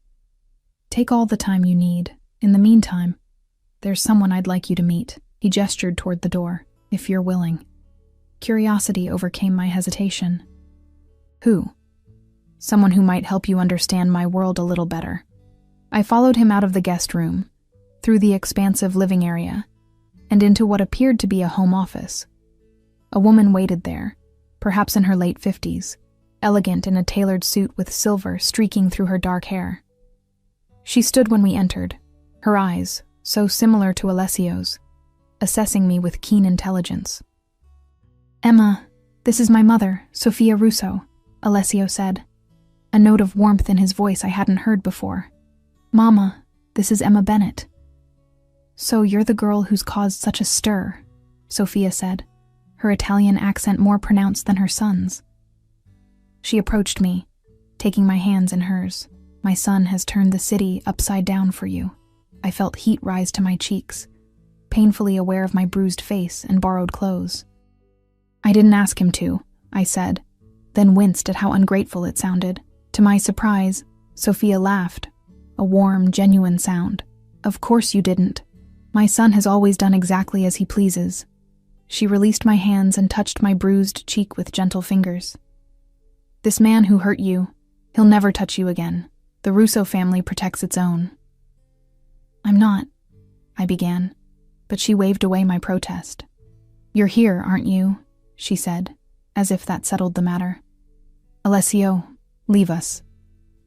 Take all the time you need. In the meantime, there's someone I'd like you to meet. He gestured toward the door, if you're willing. Curiosity overcame my hesitation. Who? Someone who might help you understand my world a little better. I followed him out of the guest room, through the expansive living area, and into what appeared to be a home office. A woman waited there, perhaps in her late 50s, elegant in a tailored suit with silver streaking through her dark hair. She stood when we entered, her eyes, so similar to Alessio's, assessing me with keen intelligence. "Emma, this is my mother, Sophia Russo," Alessio said, a note of warmth in his voice I hadn't heard before. "Mama, this is Emma Bennett." "So you're the girl who's caused such a stir," Sophia said, her Italian accent more pronounced than her son's. She approached me, taking my hands in hers. "My son has turned the city upside down for you." I felt heat rise to my cheeks, painfully aware of my bruised face and borrowed clothes. "I didn't ask him to," I said, then winced at how ungrateful it sounded. To my surprise, Sophia laughed, a warm, genuine sound. "Of course you didn't. My son has always done exactly as he pleases." She released my hands and touched my bruised cheek with gentle fingers. "This man who hurt you, he'll never touch you again. The Russo family protects its own." "I'm not," I began, but she waved away my protest. "You're here, aren't you?" she said, as if that settled the matter. "Alessio, leave us.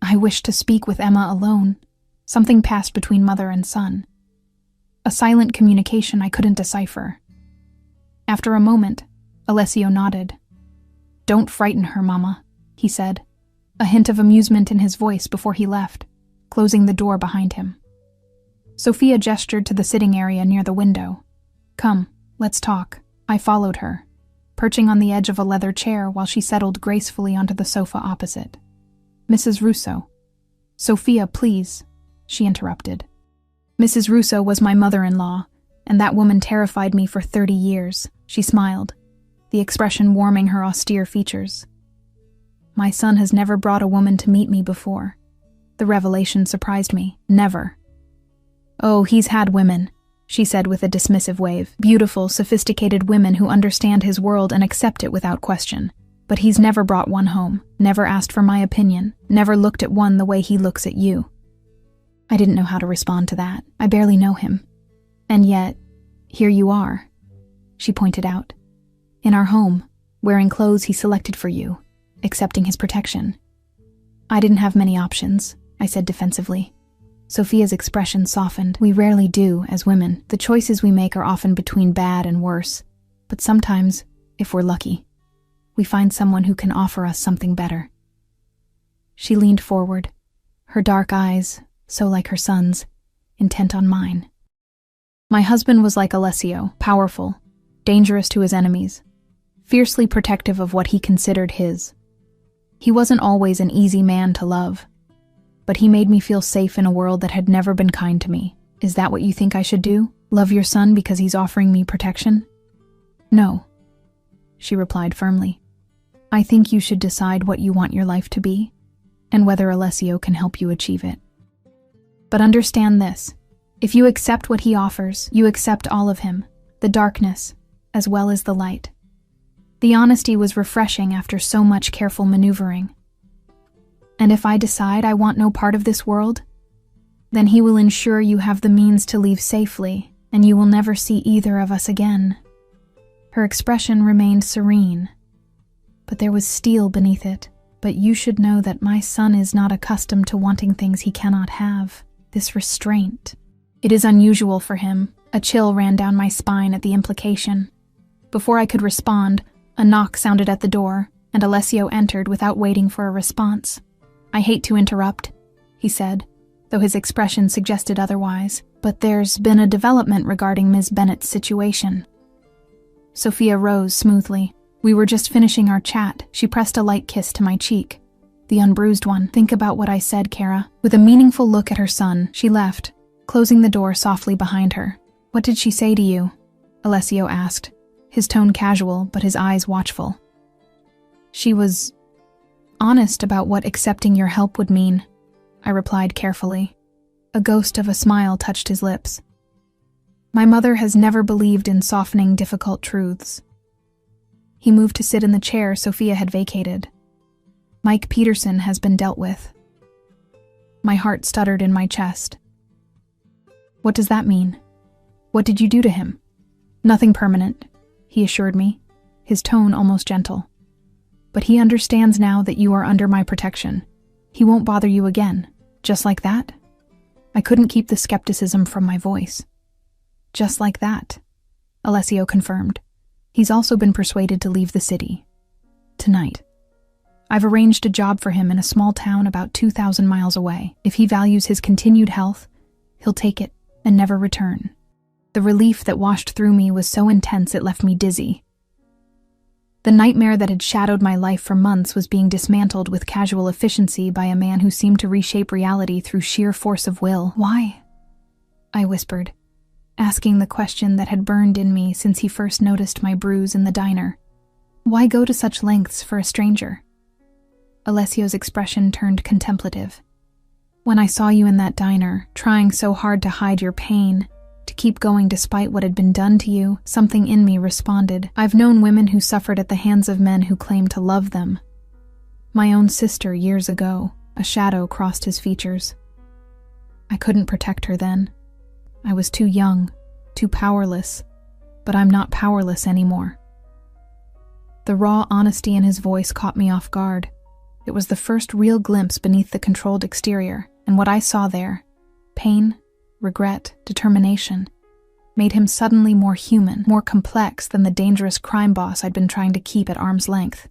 I wish to speak with Emma alone." Something passed between mother and son. A silent communication I couldn't decipher. After a moment, Alessio nodded. "Don't frighten her, Mama," he said, a hint of amusement in his voice before he left, closing the door behind him. Sophia gestured to the sitting area near the window. "Come, let's talk." I followed her, perching on the edge of a leather chair while she settled gracefully onto the sofa opposite. "Mrs. Russo." "Sophia, please," she interrupted. Mrs. Russo was my mother-in-law, and that woman terrified me for 30 years. She smiled, the expression warming her austere features. "My son has never brought a woman to meet me before." The revelation surprised me. Never. "Oh, he's had women," she said with a dismissive wave. "Beautiful, sophisticated women who understand his world and accept it without question. But he's never brought one home, never asked for my opinion, never looked at one the way he looks at you." I didn't know how to respond to that. I barely know him. "And yet, here you are," she pointed out. "In our home, wearing clothes he selected for you, accepting his protection." "I didn't have many options," I said defensively. Sophia's expression softened. "We rarely do, as women. The choices we make are often between bad and worse. But sometimes, if we're lucky, we find someone who can offer us something better." She leaned forward, her dark eyes, so like her son's, intent on mine. "My husband was like Alessio, powerful, dangerous to his enemies, fiercely protective of what he considered his. He wasn't always an easy man to love, but he made me feel safe in a world that had never been kind to me. Is that what you think I should do? Love your son because he's offering me protection?" "No," she replied firmly. "I think you should decide what you want your life to be, and whether Alessio can help you achieve it. But understand this, if you accept what he offers, you accept all of him, the darkness, as well as the light." The honesty was refreshing after so much careful maneuvering. "And if I decide I want no part of this world, then he will ensure you have the means to leave safely, and you will never see either of us again." Her expression remained serene, but there was steel beneath it. "But you should know that my son is not accustomed to wanting things he cannot have. This restraint. It is unusual for him." A chill ran down my spine at the implication. Before I could respond, a knock sounded at the door, and Alessio entered without waiting for a response. "I hate to interrupt," he said, though his expression suggested otherwise, "but there's been a development regarding Ms. Bennett's situation." Sophia rose smoothly. "We were just finishing our chat." She pressed a light kiss to my cheek, the unbruised one. "Think about what I said, Kara." With a meaningful look at her son, she left, closing the door softly behind her. "What did she say to you?" Alessio asked, his tone casual but his eyes watchful. "She was honest about what accepting your help would mean," I replied carefully. A ghost of a smile touched his lips. "My mother has never believed in softening difficult truths." He moved to sit in the chair Sophia had vacated. "Mike Peterson has been dealt with." My heart stuttered in my chest. "What does that mean? What did you do to him?" "Nothing permanent," he assured me, his tone almost gentle. "But he understands now that you are under my protection. He won't bother you again." "Just like that?" I couldn't keep the skepticism from my voice. Just like that, Alessio confirmed. He's also been persuaded to leave the city. Tonight. I've arranged a job for him in a small town about 2,000 miles away. If he values his continued health, he'll take it and never return. The relief that washed through me was so intense it left me dizzy. The nightmare that had shadowed my life for months was being dismantled with casual efficiency by a man who seemed to reshape reality through sheer force of will. Why? I whispered, asking the question that had burned in me since he first noticed my bruise in the diner. Why go to such lengths for a stranger? Alessio's expression turned contemplative. When I saw you in that diner, trying so hard to hide your pain, to keep going despite what had been done to you, something in me responded. I've known women who suffered at the hands of men who claimed to love them. My own sister years ago, a shadow crossed his features. I couldn't protect her then. I was too young, too powerless, but I'm not powerless anymore. The raw honesty in his voice caught me off guard. It was the first real glimpse beneath the controlled exterior, and what I saw there, pain, regret, determination, made him suddenly more human, more complex than the dangerous crime boss I'd been trying to keep at arm's length.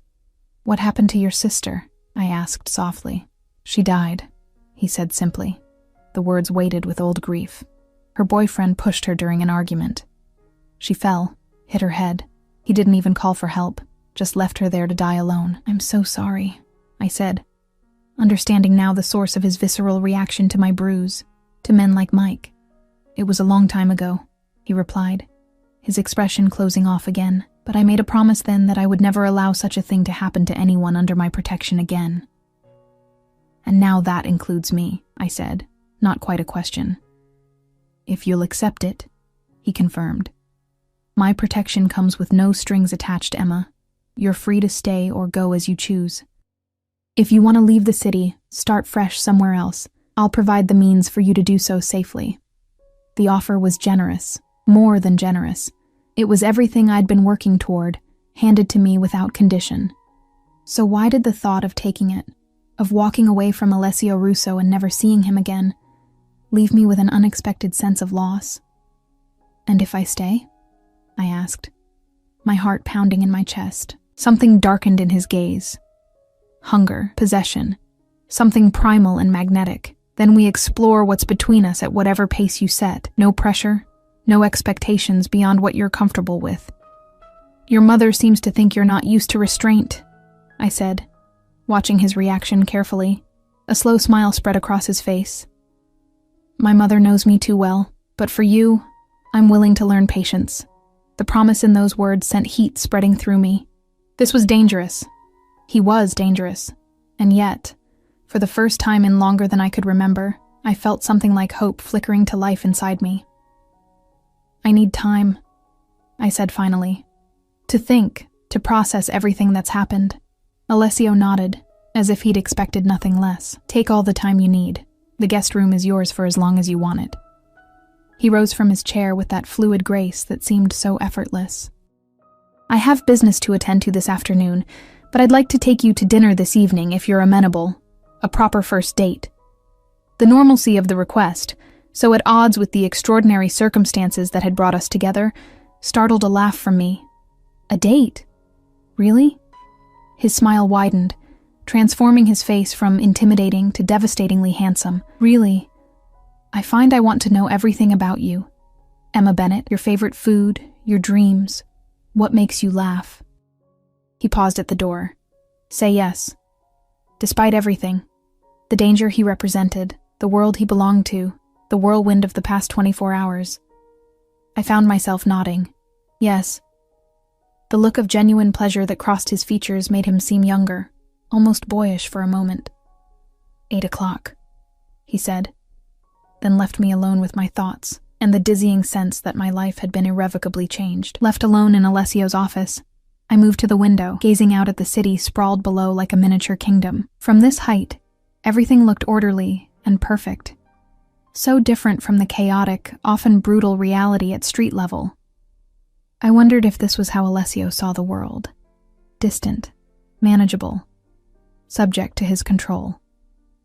What happened to your sister? I asked softly. She died, he said simply. The words weighted with old grief. Her boyfriend pushed her during an argument. She fell, hit her head. He didn't even call for help, just left her there to die alone. I'm so sorry, I said, understanding now the source of his visceral reaction to my bruise, to men like Mike. It was a long time ago, he replied, his expression closing off again, but I made a promise then that I would never allow such a thing to happen to anyone under my protection again. And now that includes me, I said, not quite a question. If you'll accept it, he confirmed. My protection comes with no strings attached, Emma. You're free to stay or go as you choose. If you want to leave the city, start fresh somewhere else, I'll provide the means for you to do so safely. The offer was generous, more than generous. It was everything I'd been working toward, handed to me without condition. So why did the thought of taking it, of walking away from Alessio Russo and never seeing him again, leave me with an unexpected sense of loss? And if I stay? I asked, my heart pounding in my chest. Something darkened in his gaze. Hunger, possession, something primal and magnetic. Then we explore what's between us at whatever pace you set. No pressure, no expectations beyond what you're comfortable with. Your mother seems to think you're not used to restraint, I said, watching his reaction carefully. A slow smile spread across his face. My mother knows me too well, but for you, I'm willing to learn patience. The promise in those words sent heat spreading through me. This was dangerous. He was dangerous. And yet, for the first time in longer than I could remember, I felt something like hope flickering to life inside me. I need time, I said finally. To think, to process everything that's happened. Alessio nodded, as if he'd expected nothing less. Take all the time you need. The guest room is yours for as long as you want it. He rose from his chair with that fluid grace that seemed so effortless. I have business to attend to this afternoon, but I'd like to take you to dinner this evening if you're amenable. A proper first date. The normalcy of the request, so at odds with the extraordinary circumstances that had brought us together, startled a laugh from me. A date? Really? His smile widened, transforming his face from intimidating to devastatingly handsome. Really? I find I want to know everything about you. Emma Bennett, your favorite food, your dreams, what makes you laugh. He paused at the door. Say yes. Despite everything, the danger he represented, the world he belonged to, the whirlwind of the past 24 hours. I found myself nodding. Yes. The look of genuine pleasure that crossed his features made him seem younger, almost boyish for a moment. 8 o'clock, he said, then left me alone with my thoughts and the dizzying sense that my life had been irrevocably changed. Left alone in Alessio's office, I moved to the window, gazing out at the city sprawled below like a miniature kingdom. From this height, everything looked orderly and perfect. So different from the chaotic, often brutal reality at street level. I wondered if this was how Alessio saw the world. Distant, manageable, subject to his control.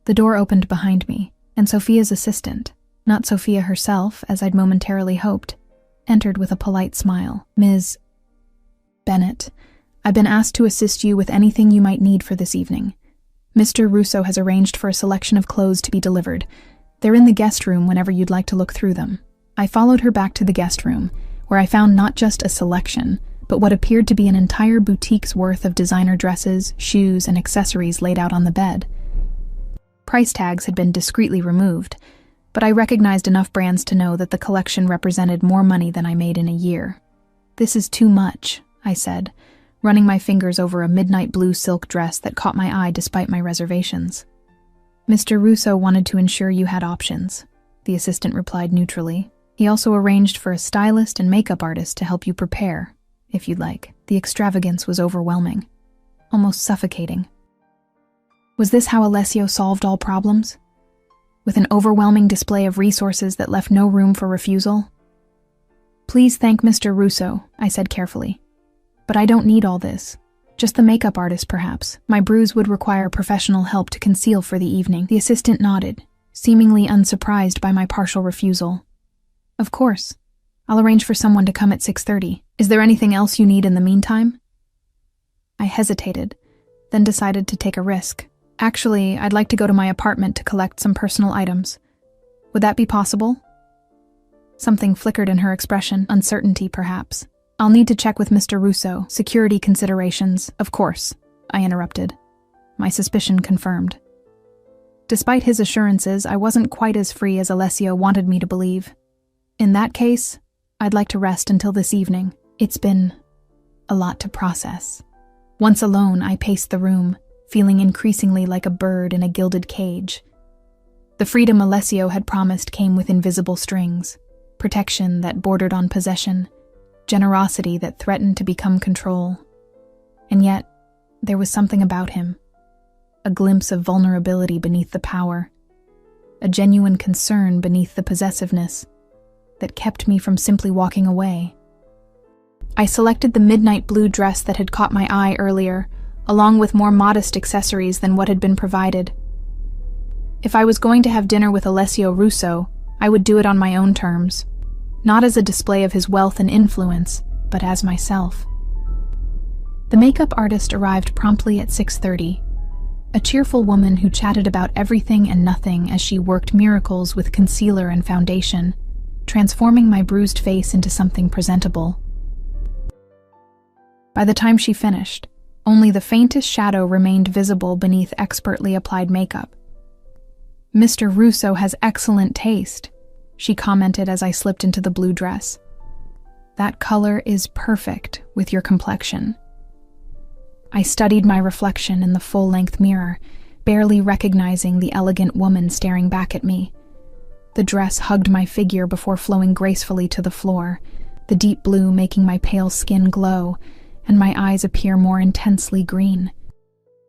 The door opened behind me, and Sophia's assistant, Not Sophia herself, as I'd momentarily hoped, entered with a polite smile. "Ms. Bennett, I've been asked to assist you with anything you might need for this evening. Mr. Russo has arranged for a selection of clothes to be delivered. They're in the guest room whenever you'd like to look through them." I followed her back to the guest room, where I found not just a selection, but what appeared to be an entire boutique's worth of designer dresses, shoes, and accessories laid out on the bed. Price tags had been discreetly removed, but I recognized enough brands to know that the collection represented more money than I made in a year. "This is too much," I said, running my fingers over a midnight blue silk dress that caught my eye despite my reservations. "Mr. Russo wanted to ensure you had options," the assistant replied neutrally. "He also arranged for a stylist and makeup artist to help you prepare, if you'd like." The extravagance was overwhelming, almost suffocating. Was this how Alessio solved all problems? With an overwhelming display of resources that left no room for refusal? "Please thank Mr. Russo," I said carefully. "But I don't need all this. Just the makeup artist, perhaps. My bruise would require professional help to conceal for the evening." The assistant nodded, seemingly unsurprised by my partial refusal. "Of course. I'll arrange for someone to come at 6:30. Is there anything else you need in the meantime?" I hesitated, then decided to take a risk. "Actually, I'd like to go to my apartment to collect some personal items. Would that be possible?" Something flickered in her expression, uncertainty perhaps. "I'll need to check with Mr. Russo. Security considerations, of course," I interrupted. My suspicion confirmed. Despite his assurances, I wasn't quite as free as Alessio wanted me to believe. "In that case, I'd like to rest until this evening. It's been a lot to process." Once alone, I paced the room, feeling increasingly like a bird in a gilded cage. The freedom Alessio had promised came with invisible strings, protection that bordered on possession, generosity that threatened to become control. And yet, there was something about him, a glimpse of vulnerability beneath the power, a genuine concern beneath the possessiveness, that kept me from simply walking away. I selected the midnight blue dress that had caught my eye earlier, along with more modest accessories than what had been provided. If I was going to have dinner with Alessio Russo, I would do it on my own terms, not as a display of his wealth and influence, but as myself. The makeup artist arrived promptly at 6:30, a cheerful woman who chatted about everything and nothing as she worked miracles with concealer and foundation, transforming my bruised face into something presentable. By the time she finished, only the faintest shadow remained visible beneath expertly applied makeup. "Mr. Russo has excellent taste," she commented as I slipped into the blue dress. "That color is perfect with your complexion." I studied my reflection in the full-length mirror, barely recognizing the elegant woman staring back at me. The dress hugged my figure before flowing gracefully to the floor, the deep blue making my pale skin glow and my eyes appear more intensely green.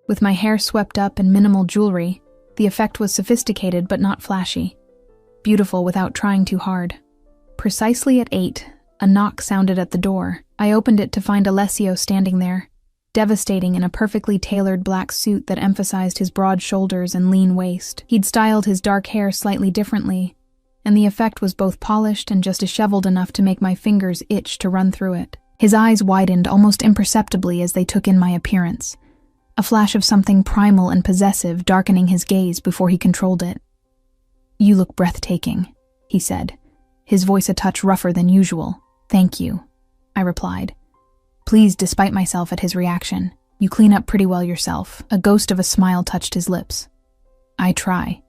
With my hair swept up and minimal jewelry, the effect was sophisticated but not flashy, beautiful without trying too hard. Precisely at 8, a knock sounded at the door. I opened it to find Alessio standing there, devastating in a perfectly tailored black suit that emphasized his broad shoulders and lean waist. He'd styled his dark hair slightly differently, and the effect was both polished and just disheveled enough to make my fingers itch to run through it. His eyes widened almost imperceptibly as they took in my appearance, a flash of something primal and possessive darkening his gaze before he controlled it. "You look breathtaking," he said, his voice a touch rougher than usual. "Thank you," I replied, pleased despite myself at his reaction. "You clean up pretty well yourself." A ghost of a smile touched his lips. "I try."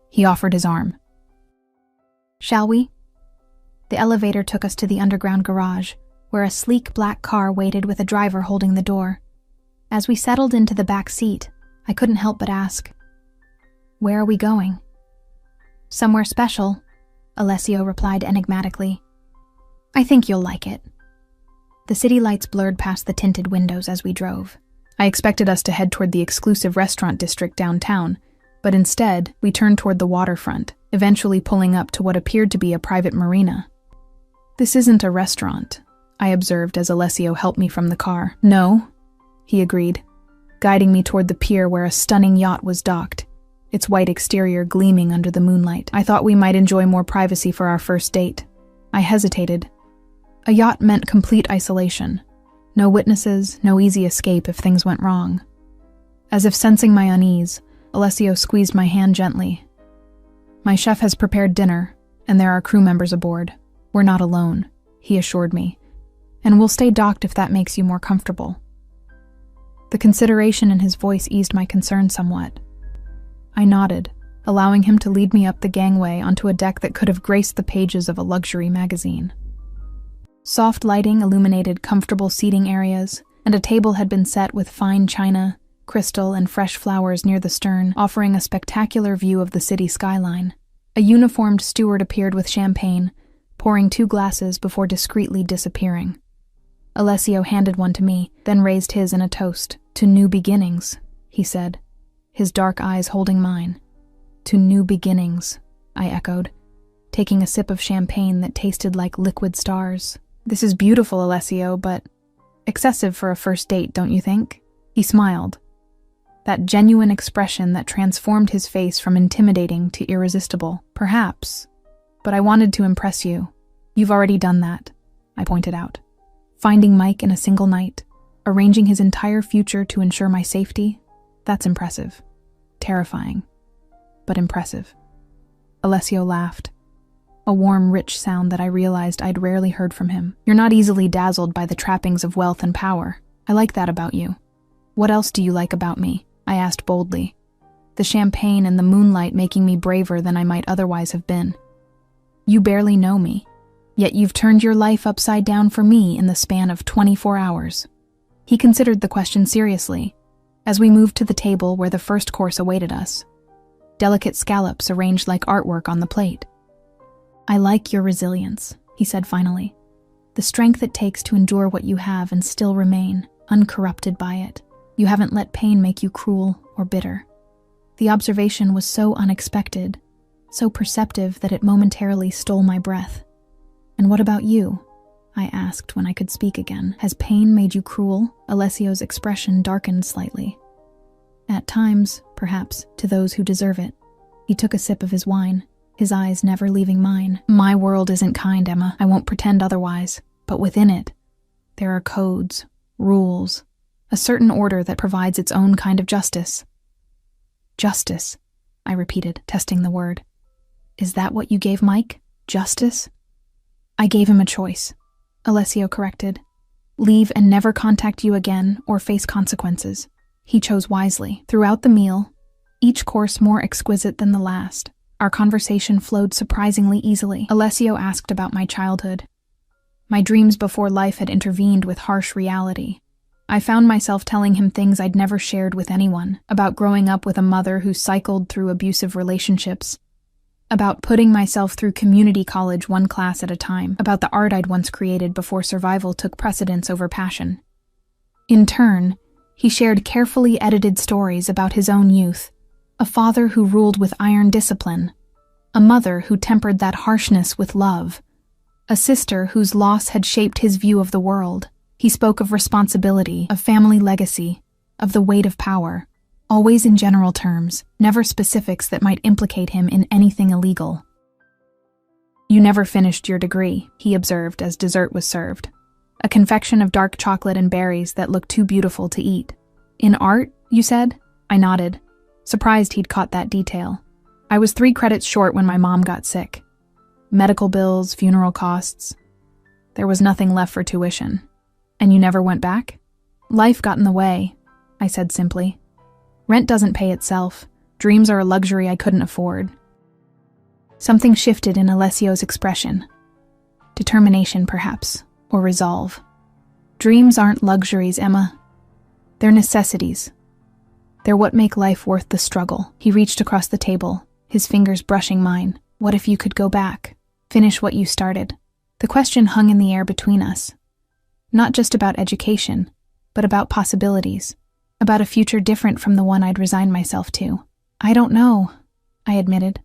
He offered his arm. "Shall we?" The elevator took us to the underground garage, where a sleek black car waited with a driver holding the door. As we settled into the back seat, I couldn't help but ask, "Where are we going?" "Somewhere special," Alessio replied enigmatically. "I think you'll like it." The city lights blurred past the tinted windows as we drove. I expected us to head toward the exclusive restaurant district downtown, but instead, we turned toward the waterfront, eventually pulling up to what appeared to be a private marina. "This isn't a restaurant," I observed as Alessio helped me from the car. "No," he agreed, guiding me toward the pier where a stunning yacht was docked, its white exterior gleaming under the moonlight. I thought we might enjoy more privacy for our first date. I hesitated. A yacht meant complete isolation. No witnesses, no easy escape if things went wrong. As if sensing my unease, Alessio squeezed my hand gently. My chef has prepared dinner, and there are crew members aboard. We're not alone, he assured me, and we'll stay docked if that makes you more comfortable. The consideration in his voice eased my concern somewhat. I nodded, allowing him to lead me up the gangway onto a deck that could have graced the pages of a luxury magazine. Soft lighting illuminated comfortable seating areas, and a table had been set with fine china, crystal, and fresh flowers near the stern, offering a spectacular view of the city skyline. A uniformed steward appeared with champagne, pouring 2 glasses before discreetly disappearing. Alessio handed one to me, then raised his in a toast. "To new beginnings," he said, his dark eyes holding mine. "To new beginnings," I echoed, taking a sip of champagne that tasted like liquid stars. "This is beautiful, Alessio, but excessive for a first date, don't you think?" He smiled, that genuine expression that transformed his face from intimidating to irresistible. "Perhaps, but I wanted to impress you. You've already done that," I pointed out. "Finding Mike in a single night, arranging his entire future to ensure my safety, that's impressive. Terrifying, but impressive." Alessio laughed, a warm, rich sound that I realized I'd rarely heard from him. "You're not easily dazzled by the trappings of wealth and power. I like that about you. What else do you like about me?" I asked boldly, the champagne and the moonlight making me braver than I might otherwise have been. "You barely know me, yet you've turned your life upside down for me in the span of 24 hours. He considered the question seriously, as we moved to the table where the first course awaited us. Delicate scallops arranged like artwork on the plate. "I like your resilience," he said finally. "The strength it takes to endure what you have and still remain, uncorrupted by it. You haven't let pain make you cruel or bitter." The observation was so unexpected, so perceptive that it momentarily stole my breath. "And what about you?" I asked when I could speak again. "Has pain made you cruel?" Alessio's expression darkened slightly. "At times, perhaps, to those who deserve it." He took a sip of his wine, his eyes never leaving mine. "My world isn't kind, Emma. I won't pretend otherwise. But within it, there are codes, rules, a certain order that provides its own kind of justice." "Justice," I repeated, testing the word. "Is that what you gave Mike? Justice?" "I gave him a choice," Alessio corrected. "Leave and never contact you again or face consequences. He chose wisely." Throughout the meal, each course more exquisite than the last, our conversation flowed surprisingly easily. Alessio asked about my childhood. My dreams before life had intervened with harsh reality. I found myself telling him things I'd never shared with anyone, about growing up with a mother who cycled through abusive relationships, about putting myself through community college one class at a time, about the art I'd once created before survival took precedence over passion. In turn, he shared carefully edited stories about his own youth, a father who ruled with iron discipline, a mother who tempered that harshness with love, a sister whose loss had shaped his view of the world. He spoke of responsibility, of family legacy, of the weight of power, always in general terms, never specifics that might implicate him in anything illegal. "You never finished your degree," he observed as dessert was served, a confection of dark chocolate and berries that looked too beautiful to eat. "In art, you said?" I nodded, surprised he'd caught that detail. "I was 3 credits short when my mom got sick. Medical bills, funeral costs. There was nothing left for tuition." "And you never went back?" "Life got in the way," I said simply. "Rent doesn't pay itself. Dreams are a luxury I couldn't afford." Something shifted in Alessio's expression. Determination, perhaps, or resolve. "Dreams aren't luxuries, Emma. They're necessities. They're what make life worth the struggle." He reached across the table, his fingers brushing mine. "What if you could go back? Finish what you started?" The question hung in the air between us. Not just about education, but about possibilities, about a future different from the one I'd resigned myself to. "I don't know," I admitted.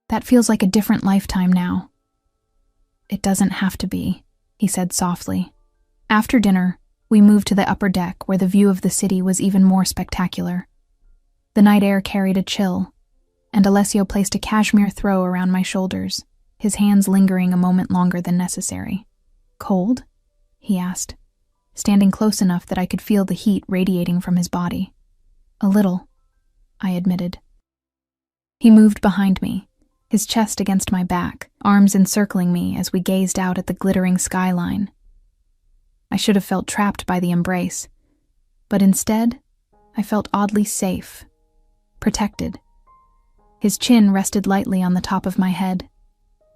"That feels like a different lifetime now." "It doesn't have to be," he said softly. After dinner, we moved to the upper deck where the view of the city was even more spectacular. The night air carried a chill, and Alessio placed a cashmere throw around my shoulders, his hands lingering a moment longer than necessary. "Cold?" he asked, standing close enough that I could feel the heat radiating from his body. "A little," I admitted. He moved behind me, his chest against my back, arms encircling me as we gazed out at the glittering skyline. I should have felt trapped by the embrace, but instead, I felt oddly safe, protected. His chin rested lightly on the top of my head,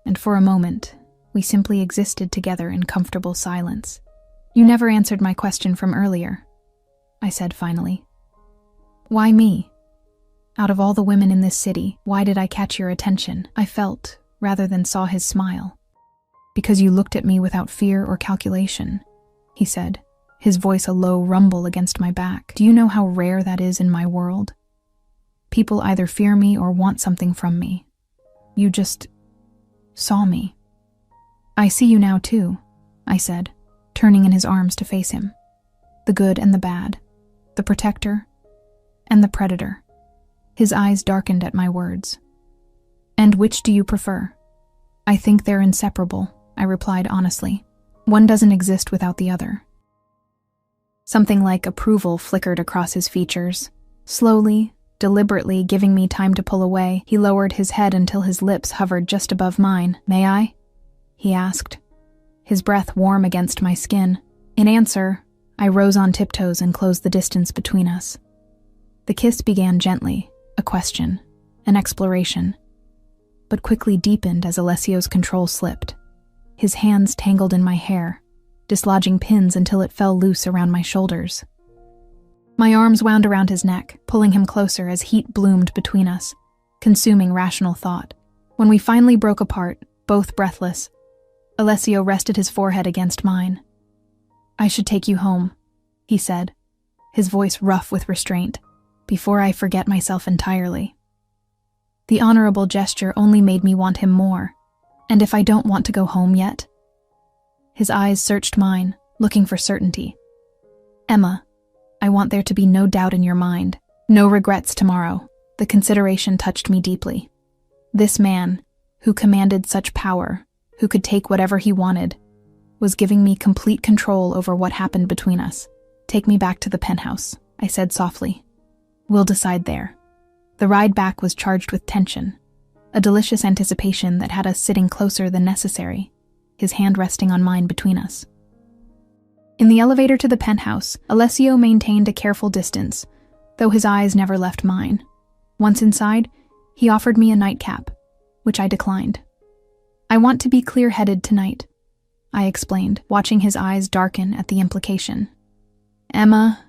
and for a moment, we simply existed together in comfortable silence. "You never answered my question from earlier," I said finally. "Why me? Out of all the women in this city, why did I catch your attention?" I felt, rather than saw his smile. "Because you looked at me without fear or calculation," he said, his voice a low rumble against my back. "Do you know how rare that is in my world? People either fear me or want something from me. You just saw me." "I see you now too," I said, turning in his arms to face him. "The good and the bad, the protector and the predator." His eyes darkened at my words. "And which do you prefer?" "I think they're inseparable," I replied honestly. "One doesn't exist without the other." Something like approval flickered across his features. Slowly, deliberately giving me time to pull away, he lowered his head until his lips hovered just above mine. "May I?" he asked, his breath warm against my skin. In answer, I rose on tiptoes and closed the distance between us. The kiss began gently, a question, an exploration, but quickly deepened as Alessio's control slipped. His hands tangled in my hair, dislodging pins until it fell loose around my shoulders. My arms wound around his neck, pulling him closer as heat bloomed between us, consuming rational thought. When we finally broke apart, both breathless, Alessio rested his forehead against mine. "I should take you home," he said, his voice rough with restraint, "before I forget myself entirely." The honorable gesture only made me want him more. "And if I don't want to go home yet?" His eyes searched mine, looking for certainty. "Emma, I want there to be no doubt in your mind, no regrets tomorrow." The consideration touched me deeply. This man, who commanded such power, who could take whatever he wanted, was giving me complete control over what happened between us. "Take me back to the penthouse," I said softly. "We'll decide there." The ride back was charged with tension, a delicious anticipation that had us sitting closer than necessary, his hand resting on mine between us. In the elevator to the penthouse, Alessio maintained a careful distance, though his eyes never left mine. Once inside, he offered me a nightcap, which I declined. "I want to be clear-headed tonight," I explained, watching his eyes darken at the implication. "Emma,"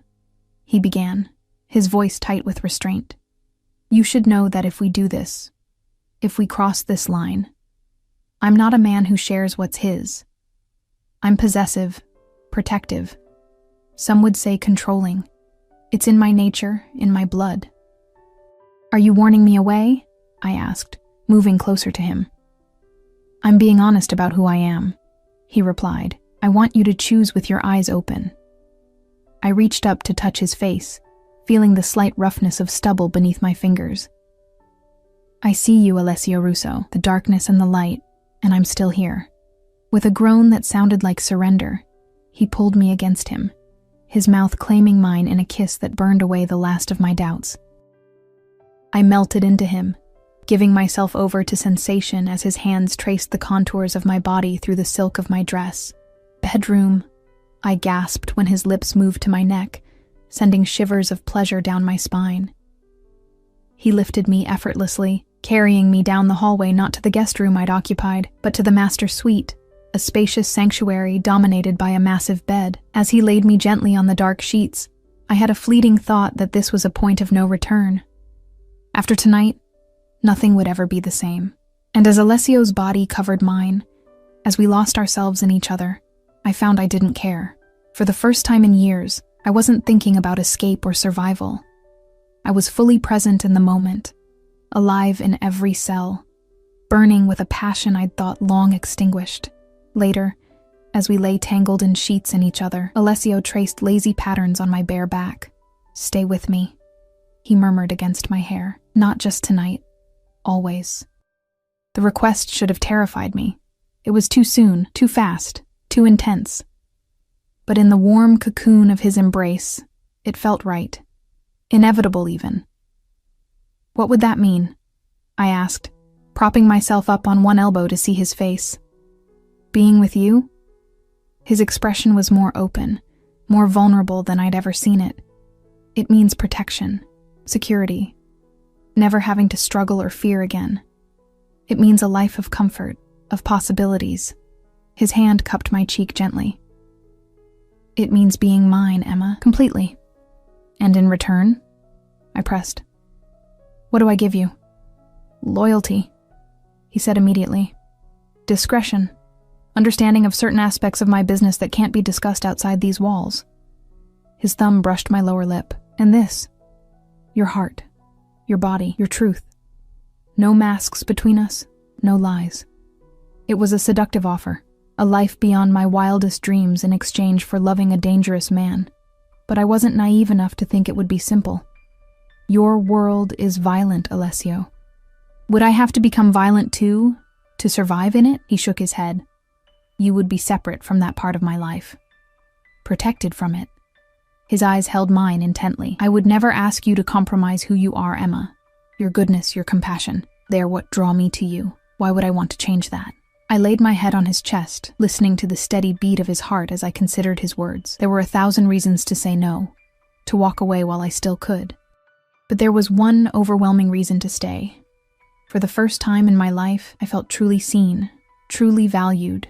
he began, his voice tight with restraint, "you should know that if we do this, if we cross this line, I'm not a man who shares what's his. I'm possessive, protective. Some would say controlling. It's in my nature, in my blood." "Are you warning me away?" I asked, moving closer to him. "I'm being honest about who I am," he replied. "I want you to choose with your eyes open." I reached up to touch his face, feeling the slight roughness of stubble beneath my fingers. "I see you, Alessio Russo, the darkness and the light, and I'm still here." With a groan that sounded like surrender, he pulled me against him, his mouth claiming mine in a kiss that burned away the last of my doubts. I melted into him, giving myself over to sensation as his hands traced the contours of my body through the silk of my dress. "Bedroom," I gasped when his lips moved to my neck, sending shivers of pleasure down my spine. He lifted me effortlessly, carrying me down the hallway not to the guest room I'd occupied, but to the master suite, a spacious sanctuary dominated by a massive bed. As he laid me gently on the dark sheets, I had a fleeting thought that this was a point of no return. After tonight, nothing would ever be the same. And as Alessio's body covered mine, as we lost ourselves in each other, I found I didn't care. For the first time in years, I wasn't thinking about escape or survival. I was fully present in the moment, alive in every cell, burning with a passion I'd thought long extinguished. Later, as we lay tangled in sheets in each other, Alessio traced lazy patterns on my bare back. "Stay with me," he murmured against my hair. Not just tonight. Always. The request should have terrified me. It was too soon, too fast, too intense. But in the warm cocoon of his embrace, it felt right. Inevitable, even. What would that mean? I asked, propping myself up on one elbow to see his face. Being with you? His expression was more open, more vulnerable than I'd ever seen it. It means protection, security, never having to struggle or fear again. It means a life of comfort, of possibilities. His hand cupped my cheek gently. It means being mine, Emma, completely. And in return? I pressed. What do I give you? Loyalty, he said immediately. Discretion. Understanding of certain aspects of my business that can't be discussed outside these walls. His thumb brushed my lower lip. And this. Your heart. Your body. Your truth. No masks between us. No lies. It was a seductive offer. A life beyond my wildest dreams in exchange for loving a dangerous man. But I wasn't naive enough to think it would be simple. Your world is violent, Alessio. Would I have to become violent too, to survive in it? He shook his head. You would be separate from that part of my life. Protected from it. His eyes held mine intently. I would never ask you to compromise who you are, Emma. Your goodness, your compassion, they are what draw me to you. Why would I want to change that? I laid my head on his chest, listening to the steady beat of his heart as I considered his words. There were 1,000 reasons to say no, to walk away while I still could. But there was one overwhelming reason to stay. For the first time in my life, I felt truly seen, truly valued,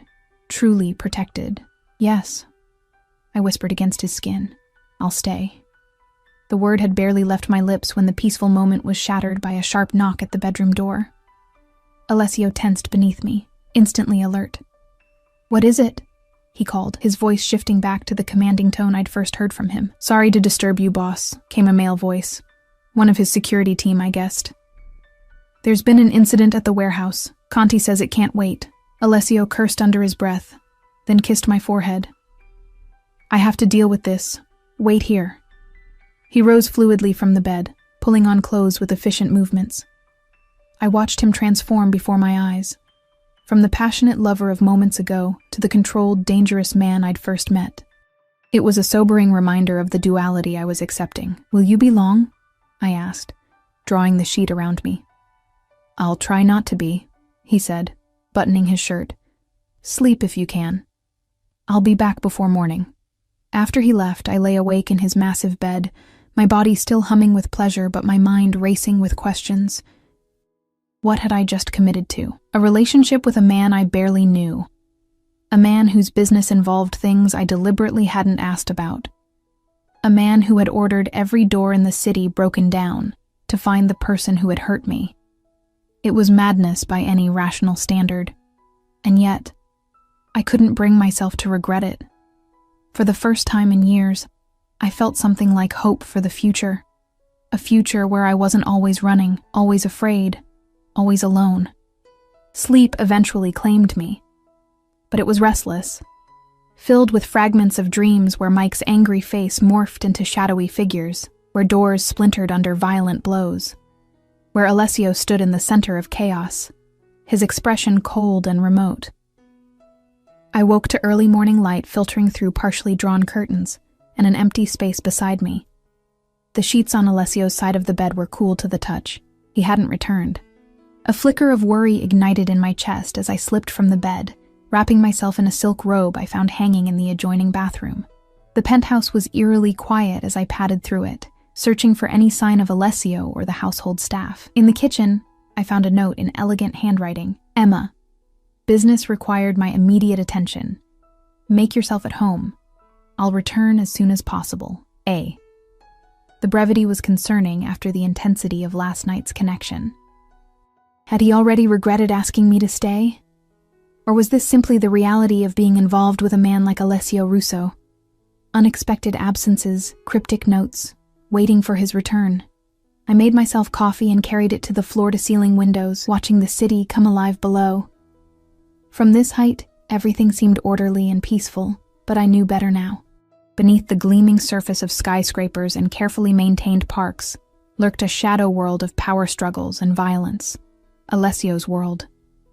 truly protected. Yes, I whispered against his skin. I'll stay. The word had barely left my lips when the peaceful moment was shattered by a sharp knock at the bedroom door. Alessio tensed beneath me, instantly alert. What is it? He called, his voice shifting back to the commanding tone I'd first heard from him. Sorry to disturb you, boss, came a male voice. One of his security team, I guessed. There's been an incident at the warehouse. Conti says it can't wait. Alessio cursed under his breath, then kissed my forehead. I have to deal with this. Wait here. He rose fluidly from the bed, pulling on clothes with efficient movements. I watched him transform before my eyes, from the passionate lover of moments ago to the controlled, dangerous man I'd first met. It was a sobering reminder of the duality I was accepting. Will you be long? I asked, drawing the sheet around me. I'll try not to be, he said, buttoning his shirt. Sleep if you can. I'll be back before morning. After he left, I lay awake in his massive bed, my body still humming with pleasure but my mind racing with questions. What had I just committed to? A relationship with a man I barely knew. A man whose business involved things I deliberately hadn't asked about. A man who had ordered every door in the city broken down to find the person who had hurt me. It was madness by any rational standard. And yet, I couldn't bring myself to regret it. For the first time in years, I felt something like hope for the future. A future where I wasn't always running, always afraid, always alone. Sleep eventually claimed me. But it was restless, filled with fragments of dreams where Mike's angry face morphed into shadowy figures, where doors splintered under violent blows, where Alessio stood in the center of chaos, his expression cold and remote. I woke to early morning light filtering through partially drawn curtains and an empty space beside me. The sheets on Alessio's side of the bed were cool to the touch. He hadn't returned. A flicker of worry ignited in my chest as I slipped from the bed, wrapping myself in a silk robe I found hanging in the adjoining bathroom. The penthouse was eerily quiet as I padded through it, searching for any sign of Alessio or the household staff. In the kitchen, I found a note in elegant handwriting. Emma. Business required my immediate attention. Make yourself at home. I'll return as soon as possible. A. The brevity was concerning after the intensity of last night's connection. Had he already regretted asking me to stay? Or was this simply the reality of being involved with a man like Alessio Russo? Unexpected absences, cryptic notes, waiting for his return. I made myself coffee and carried it to the floor-to-ceiling windows, watching the city come alive below. From this height, everything seemed orderly and peaceful, but I knew better now. Beneath the gleaming surface of skyscrapers and carefully maintained parks, lurked a shadow world of power struggles and violence. Alessio's world.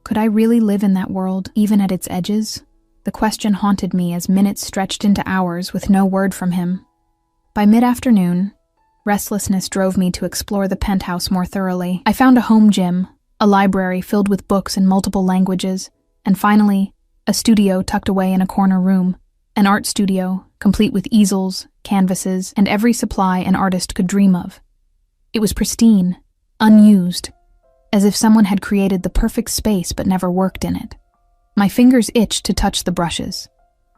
Could I really live in that world, even at its edges? The question haunted me as minutes stretched into hours with no word from him. By mid-afternoon, restlessness drove me to explore the penthouse more thoroughly. I found a home gym, a library filled with books in multiple languages, and finally, a studio tucked away in a corner room. An art studio, complete with easels, canvases, and every supply an artist could dream of. It was pristine, unused, as if someone had created the perfect space but never worked in it. My fingers itched to touch the brushes,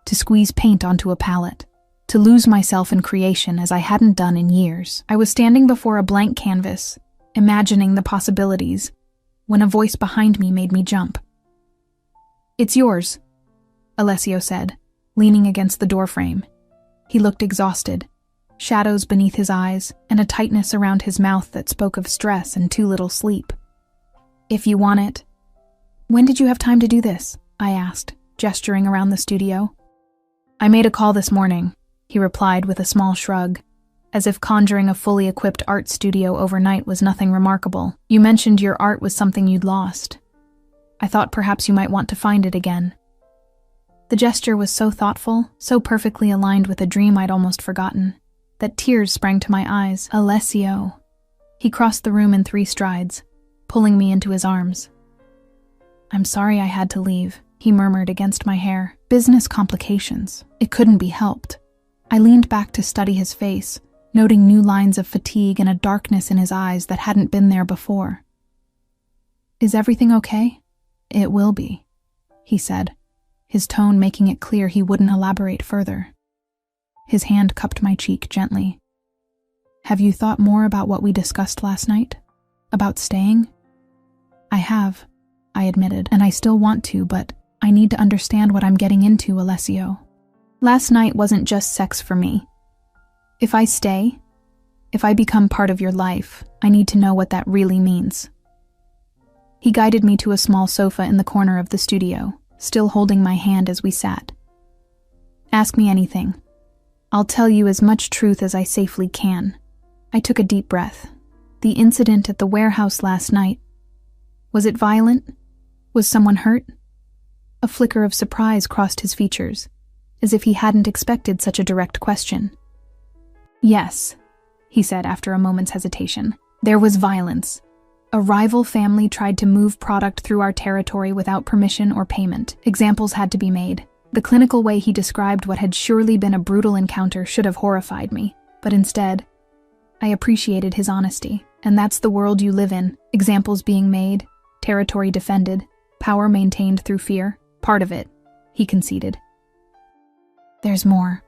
to squeeze paint onto a palette, to lose myself in creation as I hadn't done in years. I was standing before a blank canvas, imagining the possibilities, when a voice behind me made me jump. "It's yours," Alessio said, leaning against the doorframe. He looked exhausted, shadows beneath his eyes and a tightness around his mouth that spoke of stress and too little sleep. "If you want it." "When did you have time to do this?" I asked, gesturing around the studio. "I made a call this morning," he replied with a small shrug, as if conjuring a fully equipped art studio overnight was nothing remarkable. "You mentioned your art was something you'd lost. I thought perhaps you might want to find it again." The gesture was so thoughtful, so perfectly aligned with a dream I'd almost forgotten, that tears sprang to my eyes. "Alessio." He crossed the room in 3 strides, pulling me into his arms. "I'm sorry I had to leave," he murmured against my hair. "Business complications. It couldn't be helped." I leaned back to study his face, noting new lines of fatigue and a darkness in his eyes that hadn't been there before. "Is everything okay?" "It will be," he said, his tone making it clear he wouldn't elaborate further. His hand cupped my cheek gently. "Have you thought more about what we discussed last night? About staying?" "I have," I admitted, "and I still want to, but I need to understand what I'm getting into, Alessio. Last night wasn't just sex for me. If I stay, if I become part of your life, I need to know what that really means." He guided me to a small sofa in the corner of the studio, still holding my hand as we sat. "Ask me anything. I'll tell you as much truth as I safely can." I took a deep breath. The incident at the warehouse last night. Was it violent? Was someone hurt? A flicker of surprise crossed his features, as if he hadn't expected such a direct question. "Yes," he said after a moment's hesitation. "There was violence. A rival family tried to move product through our territory without permission or payment. Examples had to be made. The clinical way he described what had surely been a brutal encounter should have horrified me, but instead, I appreciated his honesty. And that's the world you live in. Examples being made, territory defended, power maintained through fear. Part of it," he conceded. "There's more.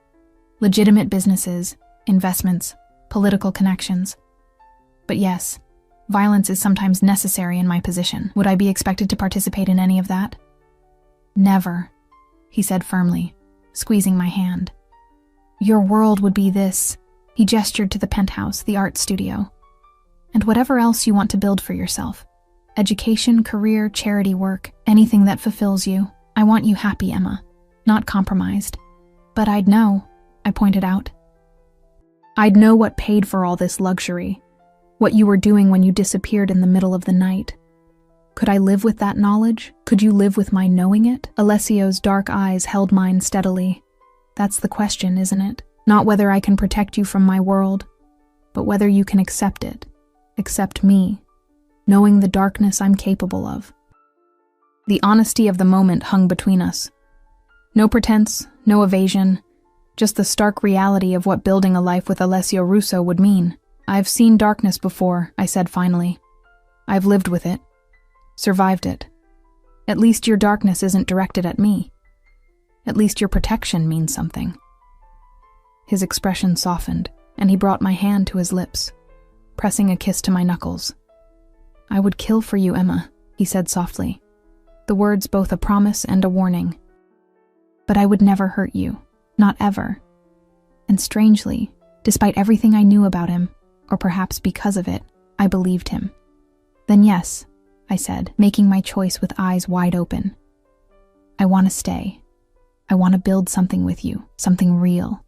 Legitimate businesses, investments, political connections. But yes, violence is sometimes necessary in my position. Would I be expected to participate in any of that?" "Never," he said firmly, squeezing my hand. "Your world would be this." He gestured to the penthouse, the art studio. "And whatever else you want to build for yourself. Education, career, charity work, anything that fulfills you. I want you happy, Emma, not compromised." "But I'd know," I pointed out. "I'd know what paid for all this luxury, what you were doing when you disappeared in the middle of the night. Could I live with that knowledge? Could you live with my knowing it?" Alessio's dark eyes held mine steadily. "That's the question, isn't it? Not whether I can protect you from my world, but whether you can accept it, accept me, knowing the darkness I'm capable of." The honesty of the moment hung between us. No pretense, no evasion, just the stark reality of what building a life with Alessio Russo would mean. "I've seen darkness before," I said finally. "I've lived with it, survived it. At least your darkness isn't directed at me. At least your protection means something." His expression softened, and he brought my hand to his lips, pressing a kiss to my knuckles. "I would kill for you, Emma," he said softly, the words both a promise and a warning. "But I would never hurt you, not ever." And strangely, despite everything I knew about him, or perhaps because of it, I believed him. "Then yes," I said, making my choice with eyes wide open. "I want to stay. I want to build something with you, something real.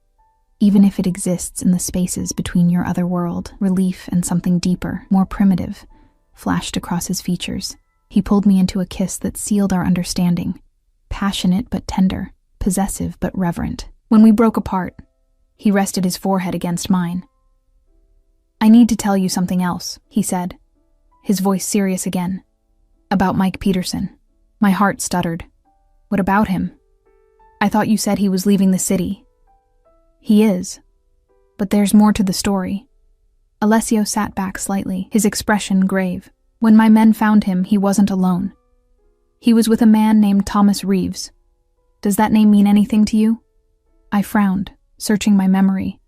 even if it exists in the spaces between your other world. Relief and something deeper, more primitive, flashed across his features. He pulled me into a kiss that sealed our understanding, passionate but tender, possessive but reverent. When we broke apart, he rested his forehead against mine. "I need to tell you something else," he said, his voice serious again. "About Mike Peterson." My heart stuttered. "What about him? I thought you said he was leaving the city." "He is. But there's more to the story." Alessio sat back slightly, his expression grave. "When my men found him, he wasn't alone. He was with a man named Thomas Reeves. Does that name mean anything to you?" I frowned, searching my memory.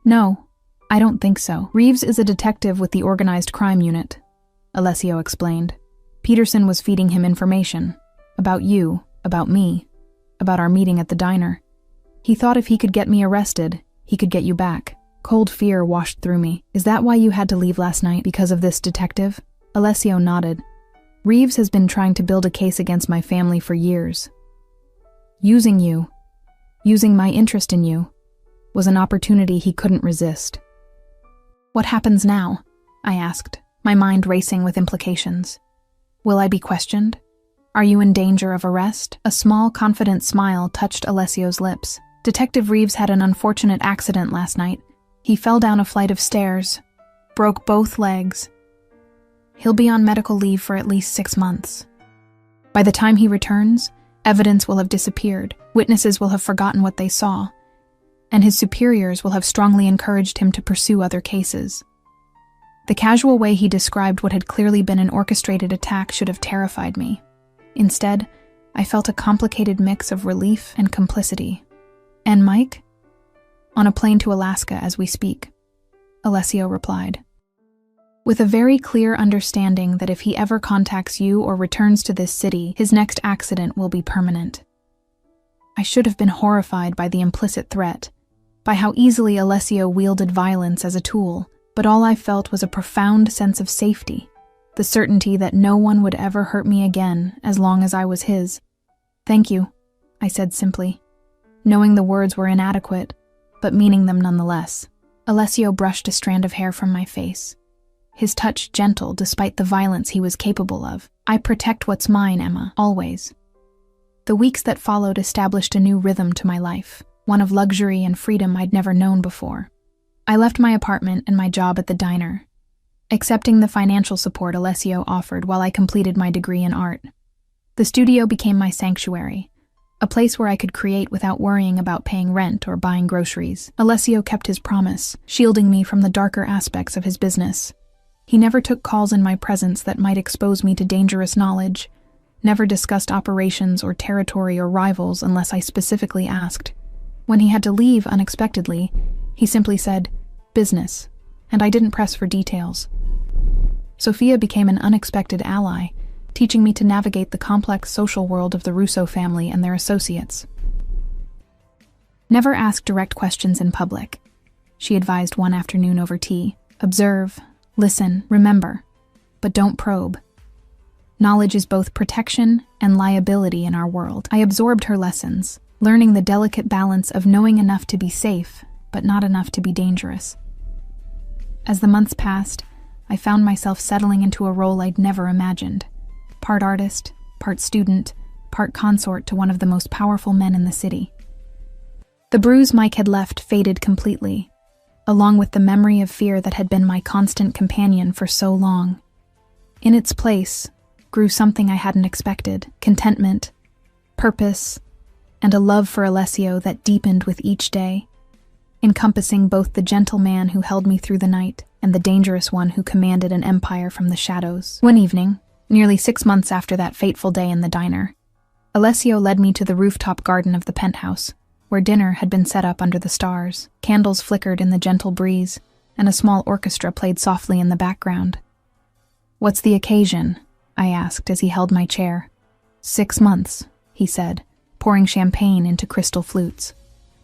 "No, I don't think so. Reeves is a detective with the organized crime unit," Alessio explained. "Peterson was feeding him information. About you, about me, about our meeting at the diner. He thought if he could get me arrested, he could get you back." Cold fear washed through me. "Is that why you had to leave last night, because of this detective?" Alessio nodded. "Reeves has been trying to build a case against my family for years. Using you, using my interest in you, was an opportunity he couldn't resist." "What happens now?" I asked, my mind racing with implications. "Will I be questioned? Are you in danger of arrest?" A small, confident smile touched Alessio's lips. "Detective Reeves had an unfortunate accident last night. He fell down a flight of stairs, broke both legs. He'll be on medical leave for at least 6 months. By the time he returns, evidence will have disappeared, witnesses will have forgotten what they saw, and his superiors will have strongly encouraged him to pursue other cases." The casual way he described what had clearly been an orchestrated attack should have terrified me. Instead, I felt a complicated mix of relief and complicity. "And Mike?" "On a plane to Alaska as we speak," Alessio replied, with a very clear understanding that if he ever contacts you or returns to this city, his next accident will be permanent. I should have been horrified by the implicit threat, by how easily Alessio wielded violence as a tool, but all I felt was a profound sense of safety, the certainty that no one would ever hurt me again as long as I was his. "Thank you," I said simply, knowing the words were inadequate, but meaning them nonetheless. Alessio brushed a strand of hair from my face, his touch gentle despite the violence he was capable of. "I protect what's mine, Emma, always." The weeks that followed established a new rhythm to my life, one of luxury and freedom I'd never known before. I left my apartment and my job at the diner, accepting the financial support Alessio offered while I completed my degree in art. The studio became my sanctuary, a place where I could create without worrying about paying rent or buying groceries. Alessio kept his promise, shielding me from the darker aspects of his business. He never took calls in my presence that might expose me to dangerous knowledge, never discussed operations or territory or rivals unless I specifically asked. When he had to leave unexpectedly, he simply said, "Business," and I didn't press for details. Sophia became an unexpected ally, teaching me to navigate the complex social world of the Russo family and their associates. "Never ask direct questions in public," she advised one afternoon over tea. "Observe, listen, remember, but don't probe. Knowledge is both protection and liability in our world." I absorbed her lessons, learning the delicate balance of knowing enough to be safe, but not enough to be dangerous. As the months passed, I found myself settling into a role I'd never imagined. Part artist, part student, part consort to one of the most powerful men in the city. The bruise Mike had left faded completely, along with the memory of fear that had been my constant companion for so long. In its place grew something I hadn't expected: contentment, purpose, and a love for Alessio that deepened with each day, encompassing both the gentle man who held me through the night and the dangerous one who commanded an empire from the shadows. One evening, nearly 6 months after that fateful day in the diner, Alessio led me to the rooftop garden of the penthouse, where dinner had been set up under the stars. Candles flickered in the gentle breeze, and a small orchestra played softly in the background. "What's the occasion?" I asked as he held my chair. 6 months, he said, pouring champagne into crystal flutes.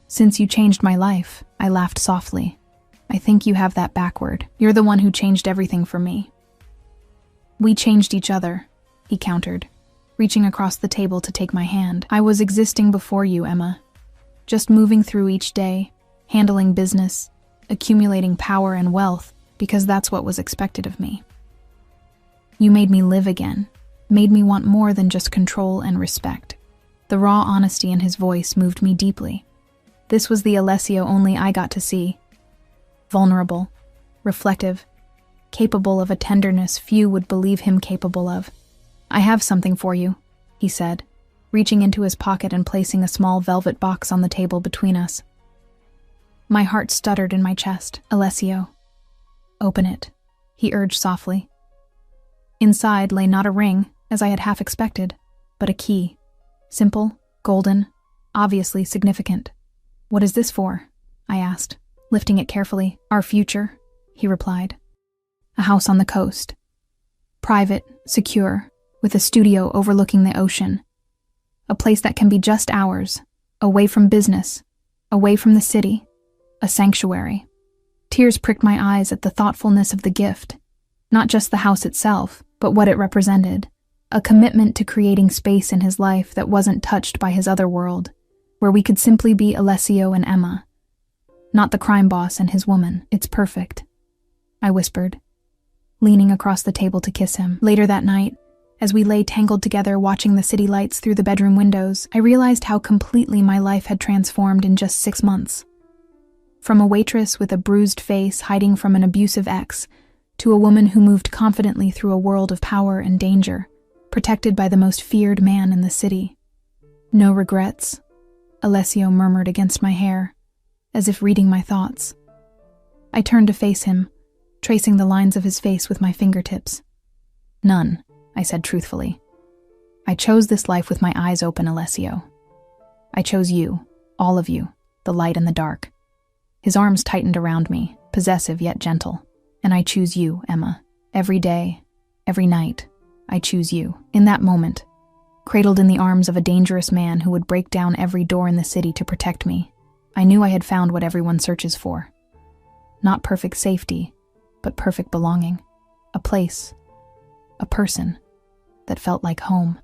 "Since you changed my life," I laughed softly. "I think you have that backward. You're the one who changed everything for me." "We changed each other," he countered, reaching across the table to take my hand. "I was existing before you, Emma. Just moving through each day, handling business, accumulating power and wealth, because that's what was expected of me. You made me live again, made me want more than just control and respect. The raw honesty in his voice moved me deeply. This was the Alessio only I got to see. Vulnerable, reflective, capable of a tenderness few would believe him capable of. "I have something for you," he said, reaching into his pocket and placing a small velvet box on the table between us. My heart stuttered in my chest. "Alessio, open it," he urged softly. Inside lay not a ring, as I had half expected, but a key. Simple, golden, obviously significant. "What is this for?" I asked, lifting it carefully. "Our future," he replied. "A house on the coast. Private, secure, with a studio overlooking the ocean. A place that can be just ours, away from business, away from the city. A sanctuary." Tears pricked my eyes at the thoughtfulness of the gift. Not just the house itself, but what it represented. A commitment to creating space in his life that wasn't touched by his other world, where we could simply be Alessio and Emma. Not the crime boss and his woman. "It's perfect," I whispered, leaning across the table to kiss him. Later that night, as we lay tangled together watching the city lights through the bedroom windows, I realized how completely my life had transformed in just 6 months. From a waitress with a bruised face hiding from an abusive ex, to a woman who moved confidently through a world of power and danger, protected by the most feared man in the city. "No regrets," Alessio murmured against my hair, as if reading my thoughts. I turned to face him, tracing the lines of his face with my fingertips. "None," I said truthfully. "I chose this life with my eyes open, Alessio. I chose you, all of you, the light and the dark." His arms tightened around me, possessive yet gentle. "And I choose you, Emma. Every day, every night, I choose you." In that moment, cradled in the arms of a dangerous man who would break down every door in the city to protect me, I knew I had found what everyone searches for. Not perfect safety, but perfect belonging. A place, a person that felt like home.